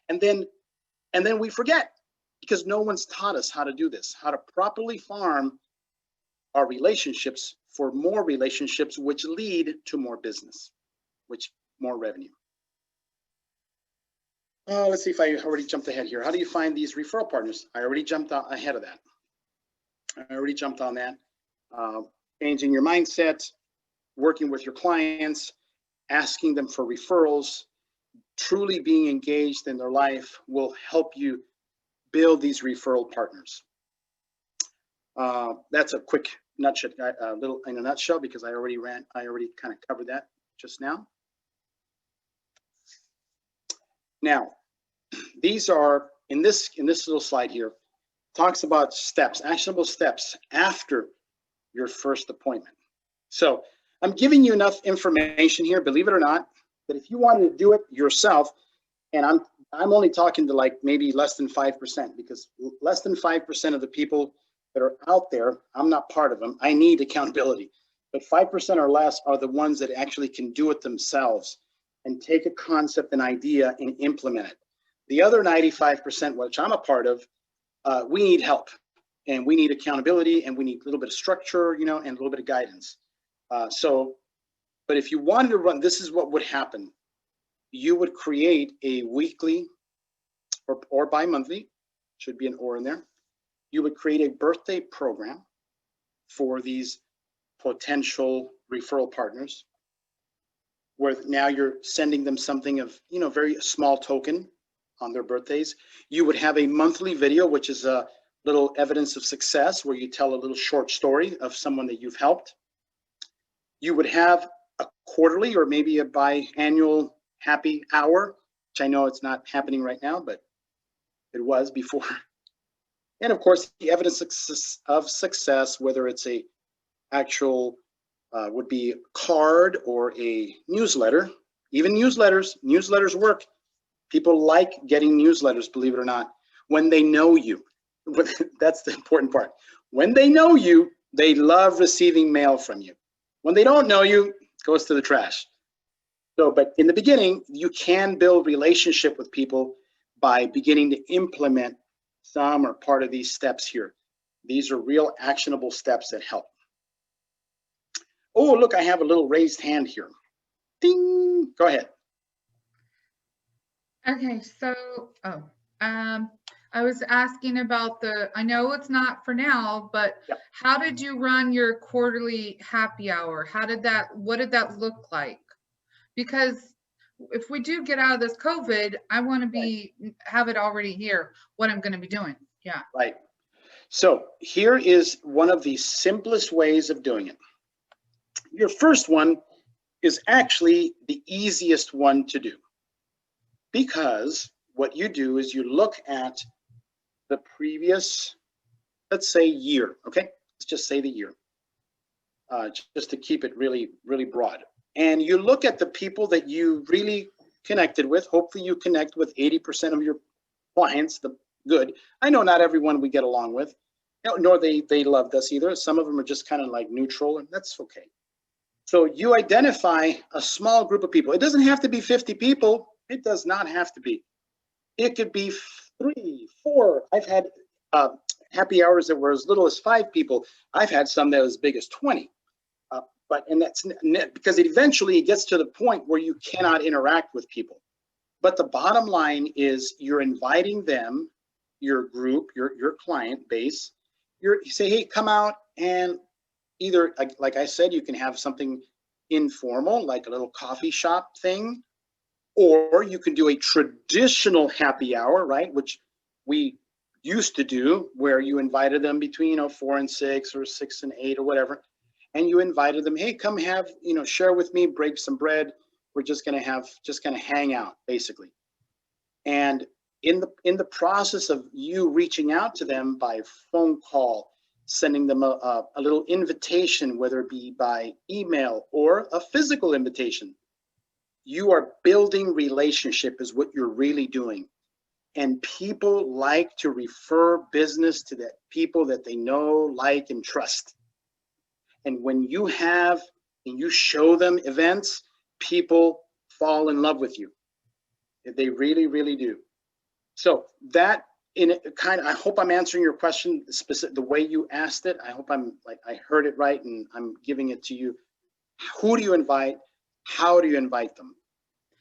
And then we forget because no one's taught us how to do this, how to properly farm our relationships for more relationships, which lead to more business, which more revenue. Let's see if I already jumped ahead here. How do you find these referral partners? I already jumped ahead of that. I already jumped on that. Changing your mindset, working with your clients, asking them for referrals, truly being engaged in their life will help you build these referral partners. That's a quick nutshell, little in a nutshell, because I already kind of covered that just now. Now, these are in this little slide here, talks about steps, actionable steps after your first appointment. So I'm giving you enough information here, believe it or not, that if you wanted to do it yourself, and I'm only talking to like maybe less than 5%, because less than 5% of the people that are out there, I'm not part of them. I need accountability, but 5% or less are the ones that actually can do it themselves and take a concept, an idea, and implement it. The other 95%, which I'm a part of, we need help and we need accountability and we need a little bit of structure, and a little bit of guidance. But if you wanted to run, this is what would happen. You would create a weekly or bi-monthly, should be an or in there. You would create a birthday program for these potential referral partners, where now you're sending them something of, very small token on their birthdays. You would have a monthly video, which is a little evidence of success, where you tell a little short story of someone that you've helped. You would have a quarterly or maybe a biannual happy hour, which I know it's not happening right now, but it was before. And of course, the evidence of success, whether it's a actual would be a card or a newsletter. Even newsletters work. People like getting newsletters, believe it or not, when they know you. That's the important part. When they know you, they love receiving mail from you. When they don't know you, it goes to the trash. So, but in the beginning, you can build relationship with people by beginning to implement some or part of these steps here. These are real actionable steps that help. Oh, look, I have a little raised hand here. Ding, go ahead. Okay, so, I was asking about I know it's not for now, but Yep. How did you run your quarterly happy hour? What did that look like? Because if we do get out of this COVID, I want to have it already here, what I'm going to be doing. Yeah. Right. So here is one of the simplest ways of doing it. Your first one is actually the easiest one to do, because what you do is you look at the previous, let's say, year. Okay, let's just say the year, just to keep it really, really broad. And you look at the people that you really connected with. Hopefully you connect with 80% of your clients, the good. I know not everyone we get along with, nor they loved us either. Some of them are just kind of like neutral, and that's okay. So you identify a small group of people. It doesn't have to be 50 people. It does not have to be. It could be 3, 4. I've had happy hours that were as little as 5 people. I've had some that was as big as 20. And that's because eventually it gets to the point where you cannot interact with people. But the bottom line is you're inviting them, your group, your client base. You say, hey, come out, and either, like I said, you can have something informal, like a little coffee shop thing, or you can do a traditional happy hour, right? Which we used to do, where you invited them between 4 and 6 or 6 and 8 or whatever. And you invited them, hey, come have, share with me, break some bread. We're just gonna hang out, basically. And in the process of you reaching out to them by phone call, sending them a little invitation, whether it be by email or a physical invitation, you are building relationship is what you're really doing. And people like to refer business to the people that they know, like, and trust. And when you have and you show them events, people fall in love with you. They really, really do. So that I hope I'm answering your question specific the way you asked it. I hope I heard it right and I'm giving it to you. Who do you invite? How do you invite them?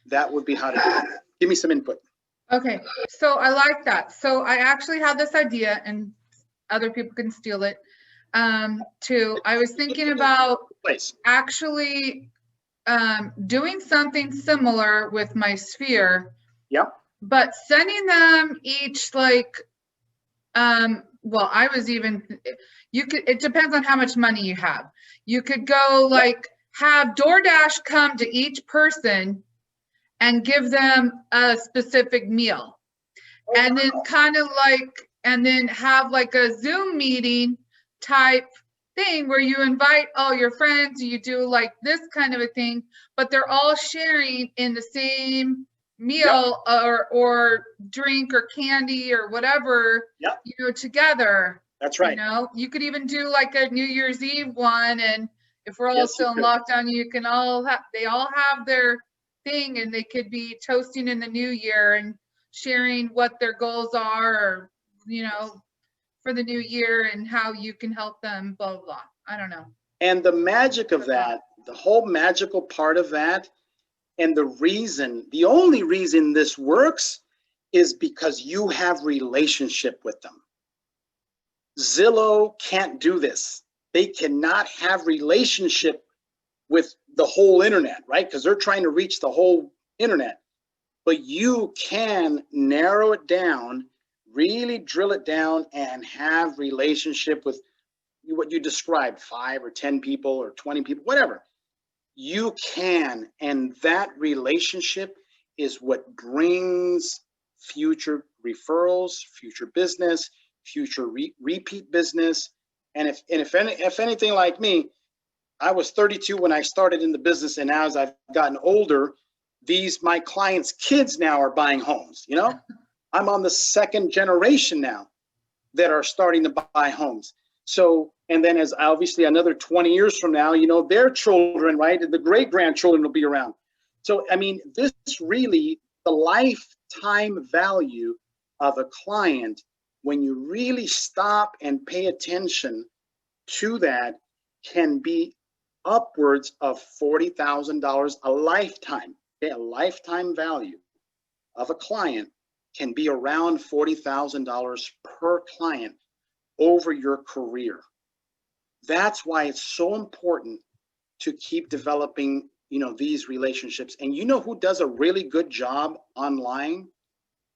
That would be how to do it. Give me some input. Okay, so I like that. So I actually had this idea, and other people can steal it. I was thinking about actually doing something similar with my sphere. Yep. But sending them each well, it depends on how much money you have. You could go have DoorDash come to each person and give them a specific meal. And then and then have a Zoom meeting type thing where you invite all your friends, you do this kind of a thing, but they're all sharing in the same meal. Yep. or drink or candy or whatever. Yep. Together. That's right. You could even do a New Year's Eve one, and if we're all still in lockdown, you can they all have their thing, and they could be toasting in the new year and sharing what their goals are, or for the new year, and how you can help them, blah, blah, blah. I don't know. And the magic of that, the whole magical part of that, and the only reason this works is because you have relationship with them. Zillow can't do this. They cannot have relationship with the whole internet, right? Because they're trying to reach the whole internet. But you can narrow it down, really drill it down, and have relationship with what you described, 5 or 10 people or 20 people, whatever. You can, and that relationship is what brings future referrals, future business, future repeat business. And if anything like me, I was 32 when I started in the business, and as I've gotten older, my clients' kids now are buying homes. I'm on the 2nd generation now that are starting to buy homes. So, and then as obviously another 20 years from now, their children, right, and the great grandchildren will be around. So, I mean, this really, the lifetime value of a client, when you really stop and pay attention to that, can be upwards of $40,000 a lifetime. Okay, a lifetime value of a client can be around $40,000 per client over your career. That's why it's so important to keep developing, these relationships. And who does a really good job online?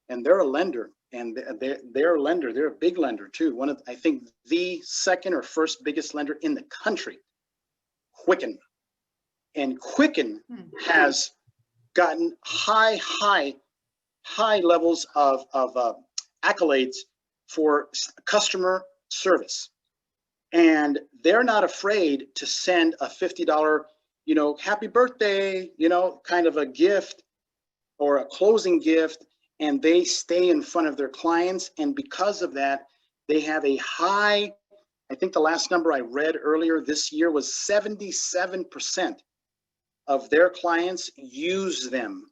And they're a lender, and they're a lender. They're a big lender too. I think the 2nd or 1st biggest lender in the country, Quicken. And Quicken has gotten high levels of accolades for customer service. And they're not afraid to send a $50, happy birthday, kind of a gift or a closing gift. And they stay in front of their clients. And because of that, they have a high I think the last number I read earlier this year was 77% of their clients use them.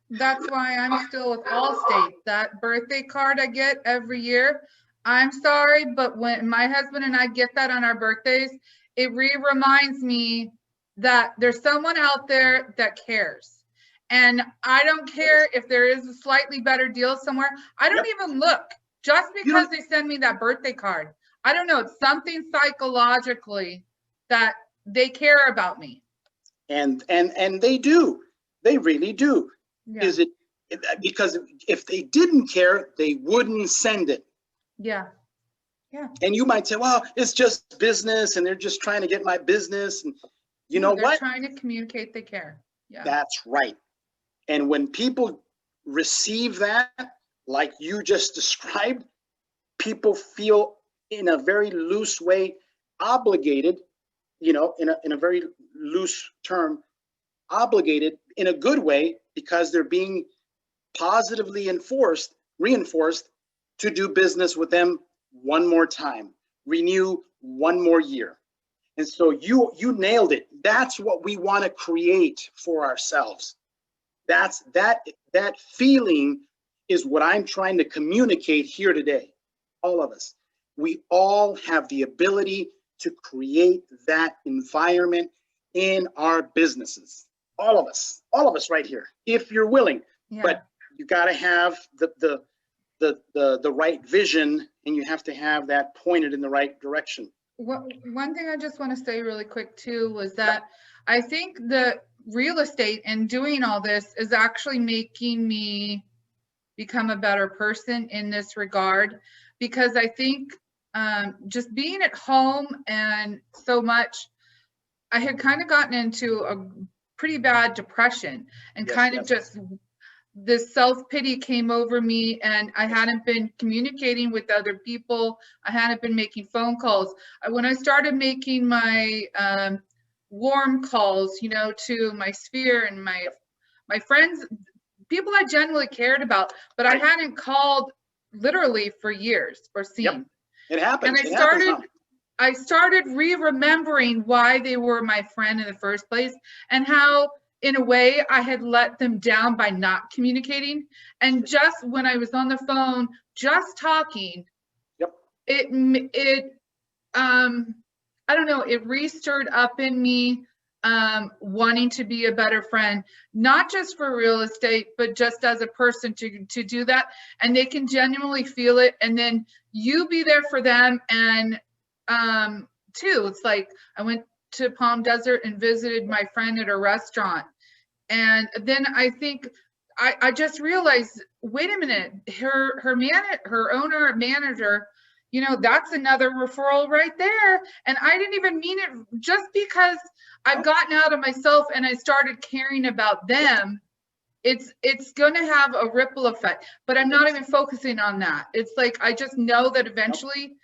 That's why I'm still with Allstate. That birthday card I get every year, I'm sorry, but when my husband and I get that on our birthdays, it reminds me that there's someone out there that cares. And I don't care if there is a slightly better deal somewhere. I don't even look just because they send me that birthday card. I don't know. It's something psychologically that they care about me. And they do. They really do. Yeah. Is it because if they didn't care, they wouldn't send it. Yeah. Yeah. And you might say, well, it's just business and they're just trying to get my business. And you know they're what? Trying to communicate they care. Yeah. That's right. And when people receive that, like you just described, people feel in a very loose way obligated, you know, in a very loose term, obligated in a good way, because they're being positively reinforced to do business with them one more time, renew one more year. And so you nailed it. That's what we want to create for ourselves. That feeling is what I'm trying to communicate here today. All of us, we all have the ability to create that environment in our businesses. All of us right here, if you're willing. Yeah. But you got to have the right vision, and you have to have that pointed in the right direction. One thing I just want to say really quick too was that I think the real estate and doing all this is actually making me become a better person in this regard, because I think just being at home and so much, I had kind of gotten into a pretty bad depression, and just this self-pity came over me, and I hadn't been communicating with other people. I hadn't been making phone calls. When I started making my warm calls, you know, to my sphere and my friends, people I genuinely cared about, but I hadn't called literally for years or seen. Yep. It happens. And I I started remembering why they were my friend in the first place, and how in a way I had let them down by not communicating. And just when I was on the phone, just talking, Yep. I don't know, it re-stirred up in me wanting to be a better friend, not just for real estate, but just as a person to do that. And they can genuinely feel it. And then you be there for them. And too, it's like I went to Palm Desert and visited my friend at a restaurant. And then I think I just realized, wait a minute, her owner, manager, you know, that's another referral right there. And I didn't even mean it. Just because I've gotten out of myself and I started caring about them, it's going to have a ripple effect, but I'm not even focusing on that. It's like, I just know that eventually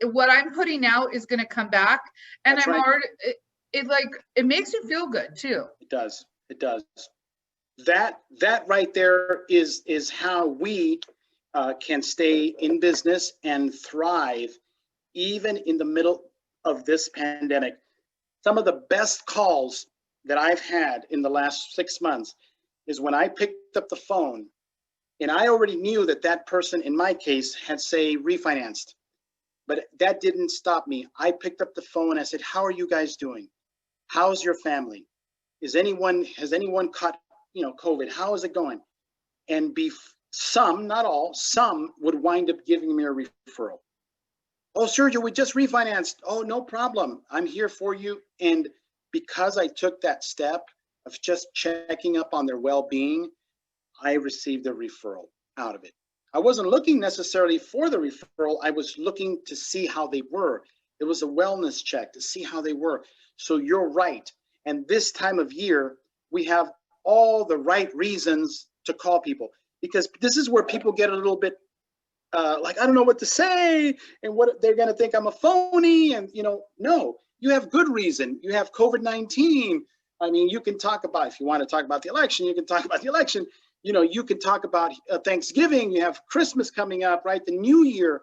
what I'm putting out is going to come back, and That's I'm right. already, it makes you feel good too. It does. It does. That right there is how we can stay in business and thrive even in the middle of this pandemic. Some of the best calls that I've had in the last 6 months is when I picked up the phone and I already knew that person, in my case, had, say, refinanced. But that didn't stop me. I picked up the phone and I said, how are you guys doing? How's your family? Has anyone caught, COVID? How is it going? And some, not all, some would wind up giving me a referral. Oh, Sergio, we just refinanced. Oh, no problem. I'm here for you. And because I took that step of just checking up on their well-being, I received a referral out of it. I wasn't looking necessarily for the referral. I was looking to see how they were. It was a wellness check to see how they were. So you're right. And this time of year, we have all the right reasons to call people, because this is where people get a little bit like, I don't know what to say, and what they're going to think I'm a phony. And, no, you have good reason. You have COVID-19. I mean, you can talk about, if you want to talk about the election, you can talk about the election. You can talk about Thanksgiving. You have Christmas coming up, right? The New Year.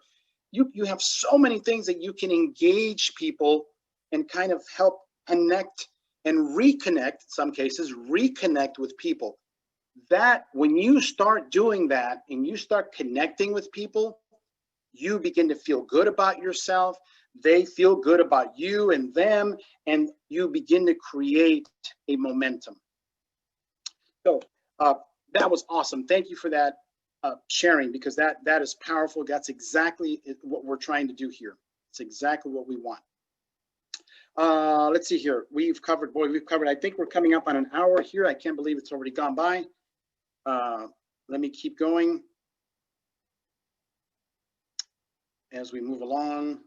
you have so many things that you can engage people and kind of help connect and reconnect, in some cases, reconnect with people. That when you start doing that and you start connecting with people, you begin to feel good about yourself. They feel good about you and them, and you begin to create a momentum. So that was awesome. Thank you for that sharing, because that is powerful. That's exactly what we're trying to do here. It's exactly what we want. Let's see here. We've covered, I think we're coming up on an hour here. I can't believe it's already gone by. Let me keep going as we move along.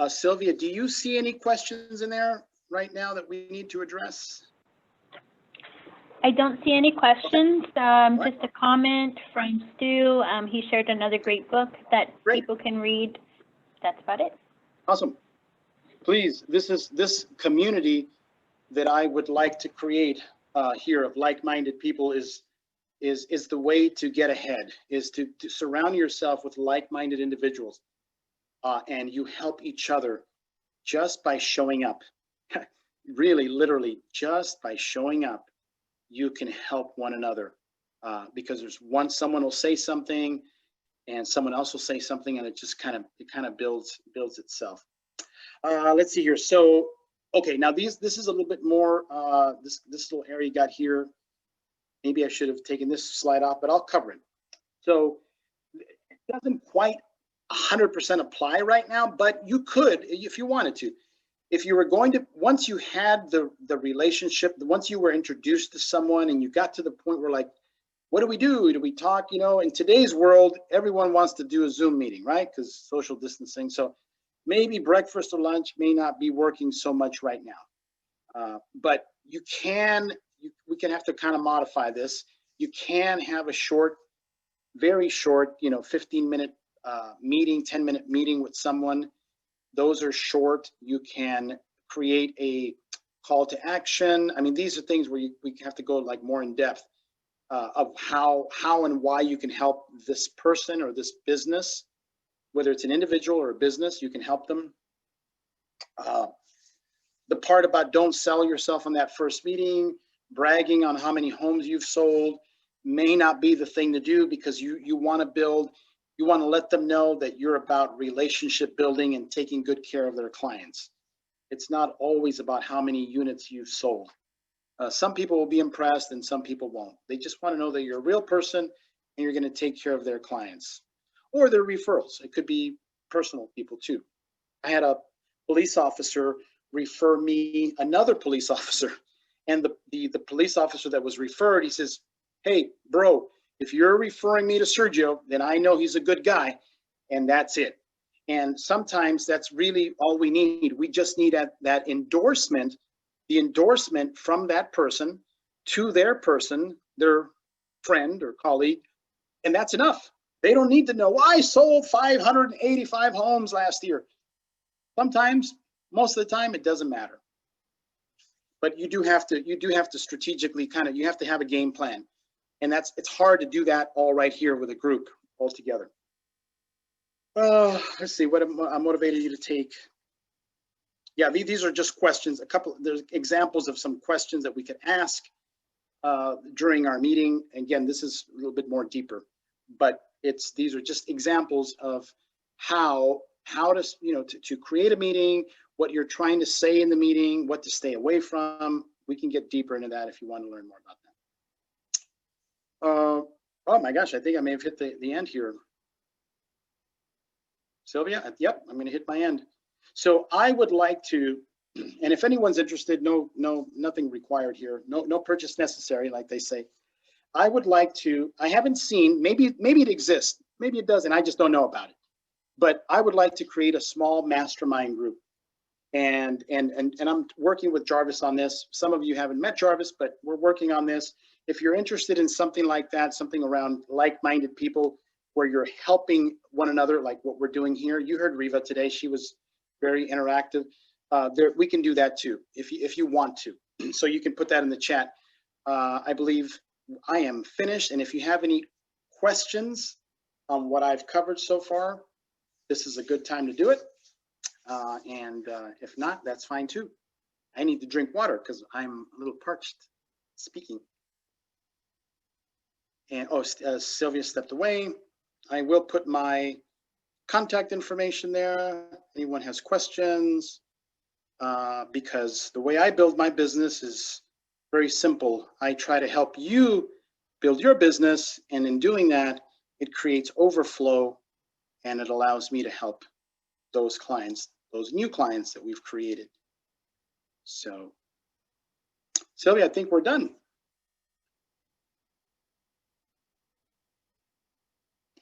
Sylvia, do you see any questions in there right now that we need to address? I don't see any questions. Just a comment from Stu. He shared another great book that people can read. That's about it. Awesome. Please, this community that I would like to create here of like-minded people is the way to get ahead, is to surround yourself with like-minded individuals, and you help each other just by showing up. Really, literally, just by showing up, you can help one another, because someone will say something and someone else will say something, and it just kind of builds itself. Let's see here. So, okay, now this is a little bit more, this little area you got here. Maybe I should have taken this slide off, but I'll cover it. So it doesn't quite 100% apply right now, but you could, if you wanted to. If you were going to, once you had the relationship, once you were introduced to someone and you got to the point where, like, what do we do? Do we talk? You know, in today's world, everyone wants to do a Zoom meeting, right? Because social distancing. So maybe breakfast or lunch may not be working so much right now. But we can have to kind of modify this. You can have a short, very short, 15-minute meeting, 10-minute meeting with someone. Those are short. You can create a call to action. I mean, these are things where we have to go like more in depth of how and why you can help this person or this business, whether it's an individual or a business, you can help them. The part about don't sell yourself on that first meeting, bragging on how many homes you've sold may not be the thing to do, because you want to build. You want to let them know that you're about relationship building and taking good care of their clients. It's not always about how many units you've sold. Some people will be impressed and some people won't. They just want to know that you're a real person and you're going to take care of their clients or their referrals. It could be personal people too. I had a police officer refer me another police officer, and the police officer that was referred, he says, "Hey, bro, if you're referring me to Sergio, then I know he's a good guy," and that's it. And sometimes that's really all we need. We just need that endorsement, the endorsement from that person to their person, their friend or colleague, and that's enough. They don't need to know, well, I sold 585 homes last year. Sometimes, most of the time, it doesn't matter. But you do have to strategically you have to have a game plan. And it's hard to do that all right here with a group all together. Let's see, what I motivated you to take. Yeah, these are just questions. There's examples of some questions that we could ask during our meeting. Again, this is a little bit more deeper, but these are just examples of how to create a meeting, what you're trying to say in the meeting, what to stay away from. We can get deeper into that if you want to learn more about that. Oh my gosh, I think I may have hit the end here. Sylvia, yep, I'm going to hit my end. So I would like to, and if anyone's interested, nothing required here, no purchase necessary, like they say. I would like to, I haven't seen, maybe it exists, maybe it doesn't, I just don't know about it. But I would like to create a small mastermind group. And I'm working with Jarvis on this. Some of you haven't met Jarvis, but we're working on this. If you're interested in something like that, something around like-minded people where you're helping one another, like what we're doing here. You heard Riva today. She was very interactive. We can do that too, if you want to. So you can put that in the chat. I believe I am finished. And if you have any questions, on what I've covered so far, this is a good time to do it. If not, that's fine too. I need to drink water because I'm a little parched speaking. And Sylvia stepped away. I will put my contact information there. Anyone has questions? Because the way I build my business is very simple. I try to help you build your business, and in doing that, it creates overflow, and it allows me to help those clients, those new clients that we've created. So, Sylvia, I think we're done.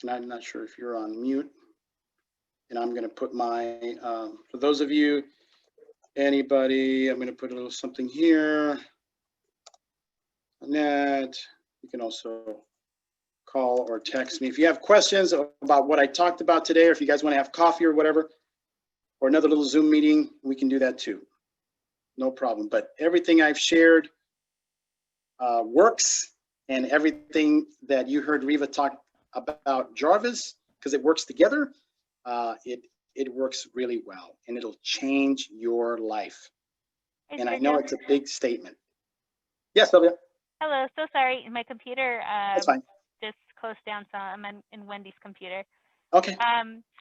And I'm not sure if you're on mute. And I'm going to put my, for those of you, anybody, I'm going to put a little something here. Annette, you can also call or text me. If you have questions about what I talked about today, or if you guys want to have coffee or whatever, or another little Zoom meeting, we can do that too. No problem. But everything I've shared works, and everything that you heard Riva talk about Jarvis, because it works together, it works really well, and it'll change your life. Hey, And I Sergio. know it's a big statement. Yes, Sylvia. Hello, so sorry, my computer That's fine. just closed down, so I'm in Wendy's computer. Okay,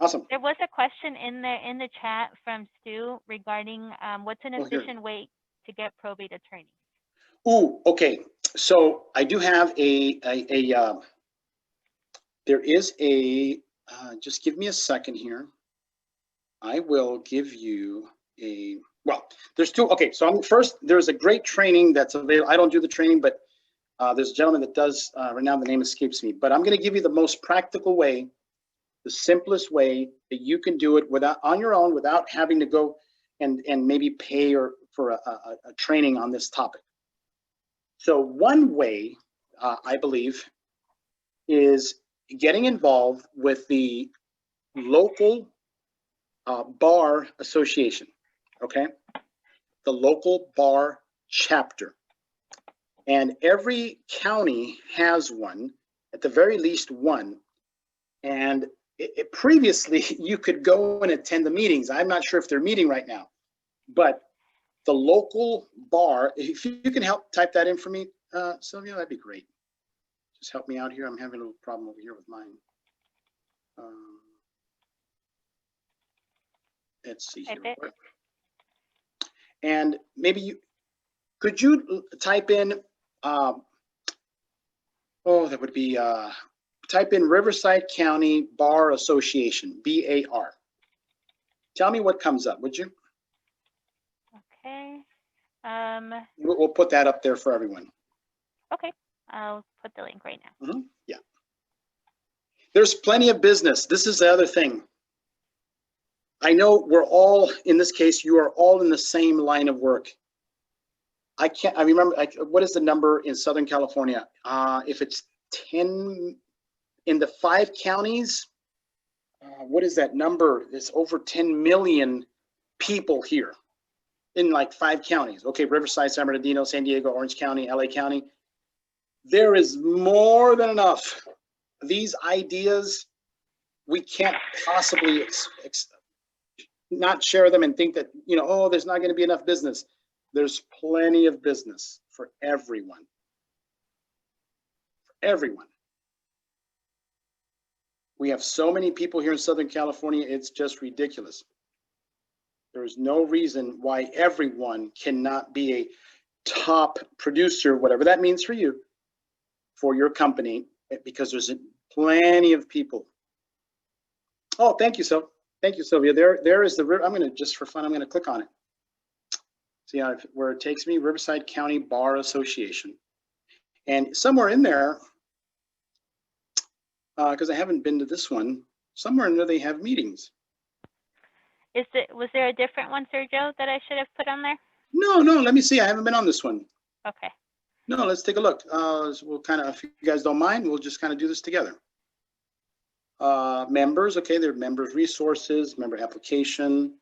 awesome. There was a question in the chat from Stu regarding what's an Oh, here. efficient way to get probate attorneys. Ooh, okay. So I do have there is a, just give me a second here. I will give you a, well, there's two. Okay, so first, there's a great training that's available. I don't do the training, but there's a gentleman that does, right now the name escapes me, but I'm going to give you the most practical way, the simplest way that you can do it without, on your own, without having to go and maybe pay for a training on this topic. So one way, I believe, is getting involved with the local bar association, okay? The local bar chapter. And every county has one, at the very least one. And previously, you could go and attend the meetings. I'm not sure if they're meeting right now, but the local bar, if you can help type that in for me, Sylvia, that'd be great. Just help me out here. I'm having a little problem over here with mine. Let's see here. And maybe could you type in, that would be, type in Riverside County Bar Association, BAR. Tell me what comes up, would you? Okay. We'll put that up there for everyone. Okay, I'll put the link right now. Yeah. There's plenty of business. This is the other thing. I know we're all, in this case, you are all in the same line of work. I remember, what is the number in Southern California? If it's 10 in the 5 counties, what is that number? It's over 10 million people here in like 5 counties. Okay, Riverside, San Bernardino, San Diego, Orange County, LA County. There is more than enough. These ideas, we can't possibly not share them and think that, you know, oh, there's not going to be enough business. There's plenty of business for everyone. For everyone. We have so many people here in Southern California, it's just ridiculous. There's no reason why everyone cannot be a top producer, whatever that means for you, for your company, because there's plenty of people. Oh, thank you, thank you, Sylvia. There is the, I'm going to, just for fun, I'm going to click on it. See how, where it takes me, Riverside County Bar Association. And somewhere in there, because I haven't been to this one, somewhere in there they have meetings. Was there a different one, Sergio, that I should have put on there? No, let me see. I haven't been on this one. Okay. No, let's take a look. We'll kind of, if you guys don't mind, we'll just kind of do this together. Members, okay, there are members resources, member application,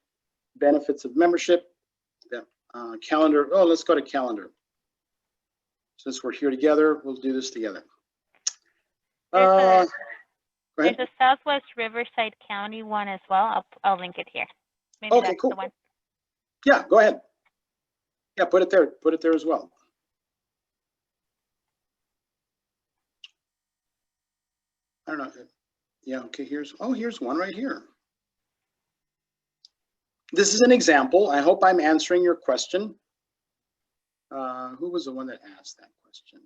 benefits of membership, calendar. Oh, let's go to calendar. Since we're here together, we'll do this together. Go ahead. There's a Southwest Riverside County one as well. I'll link it here. Maybe Okay, that's cool. the one. Yeah, go ahead. Yeah, put it there. Put it there as well. I don't know. Yeah, okay, here's one right here. This is an example. I hope I'm answering your question. Who was the one that asked that question?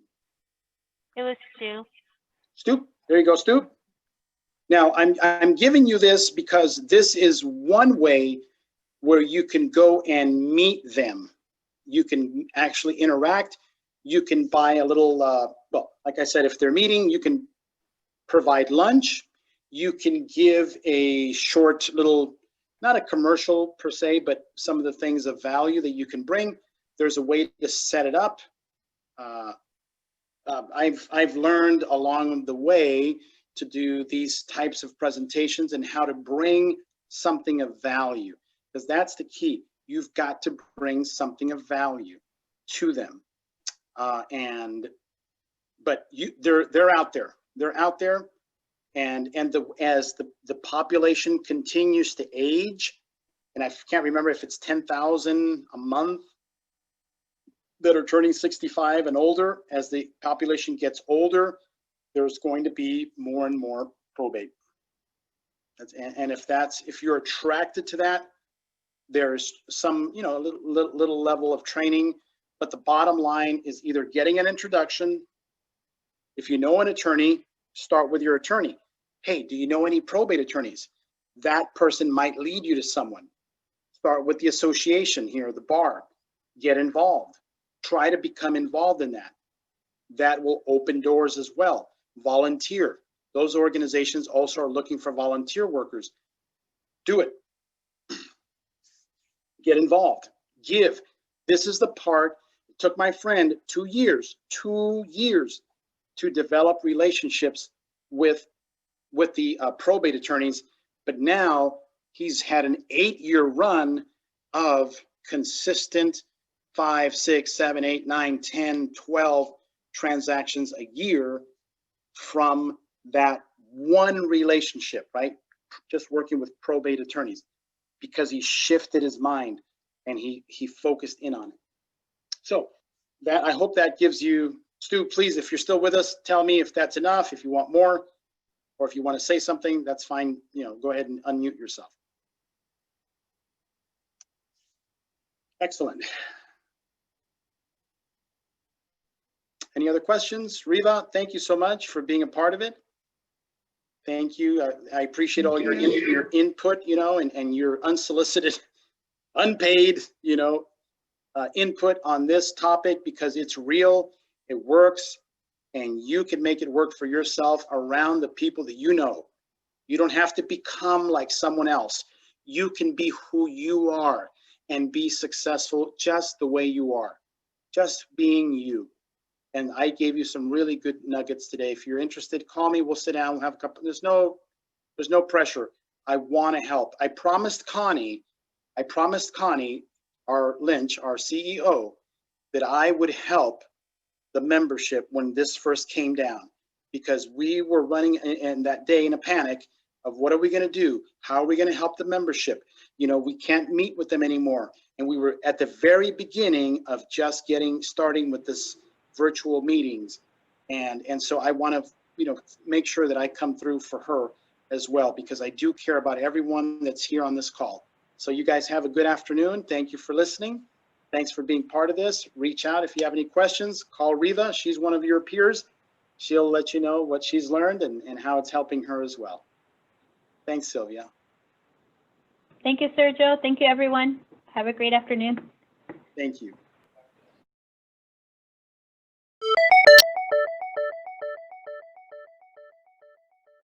It was Stu. Stu, there you go, Stu. Now, I'm giving you this because this is one way where you can go and meet them. You can actually interact. You can buy a little, well, like I said, if they're meeting, you can provide lunch. You can give a short little, not a commercial per se, but some of the things of value that you can bring. There's a way to set it up. I've learned along the way to do these types of presentations and how to bring something of value, because that's the key. You've got to bring something of value to them. But they're out there. They're out there, and as the population continues to age, and I can't remember if it's 10,000 a month that are turning 65 and older. As the population gets older, there's going to be more and more probate. And if you're attracted to that, there's some, you know, little level of training, but the bottom line is either getting an introduction. If you know an attorney, start with your attorney. Hey, do you know any probate attorneys? That person might lead you to someone. Start with the association here, the bar. Get involved. Try to become involved in that. That will open doors as well. Volunteer. Those organizations also are looking for volunteer workers. Do it. Get involved. Give. This is the part. It took my friend 2 years to develop relationships with the probate attorneys, but now he's had an 8-year run of consistent 5, 6, 7, 8, 9, 10, 12 transactions a year from that one relationship, right? Just working with probate attorneys, because he shifted his mind and he focused in on it. So that, I hope that gives you, Stu, please, if you're still with us, tell me if that's enough, if you want more, or if you want to say something, that's fine. You know, go ahead and unmute yourself. Excellent. Any other questions? Riva, thank you so much for being a part of it. Thank you. I appreciate all your input, you know, and your unsolicited, unpaid, you know, input on this topic, because it's real, it works, and you can make it work for yourself around the people that you know. You don't have to become like someone else. You can be who you are and be successful just the way you are, just being you. And I gave you some really good nuggets today. If you're interested, call me. We'll sit down. We'll have a couple. There's no pressure. I want to help. I promised Connie, our Lynch, our CEO, that I would help the membership when this first came down, because we were running in that day in a panic of what are we going to do? How are we going to help the membership? You know, we can't meet with them anymore. And we were at the very beginning of just starting with this virtual meetings. And so I want to, you know, make sure that I come through for her as well, because I do care about everyone that's here on this call. So you guys have a good afternoon. Thank you for listening. Thanks for being part of this. Reach out if you have any questions. Call Riva. She's one of your peers. She'll let you know what she's learned and how it's helping her as well. Thanks, Sylvia. Thank you, Sergio. Thank you, everyone. Have a great afternoon. Thank you.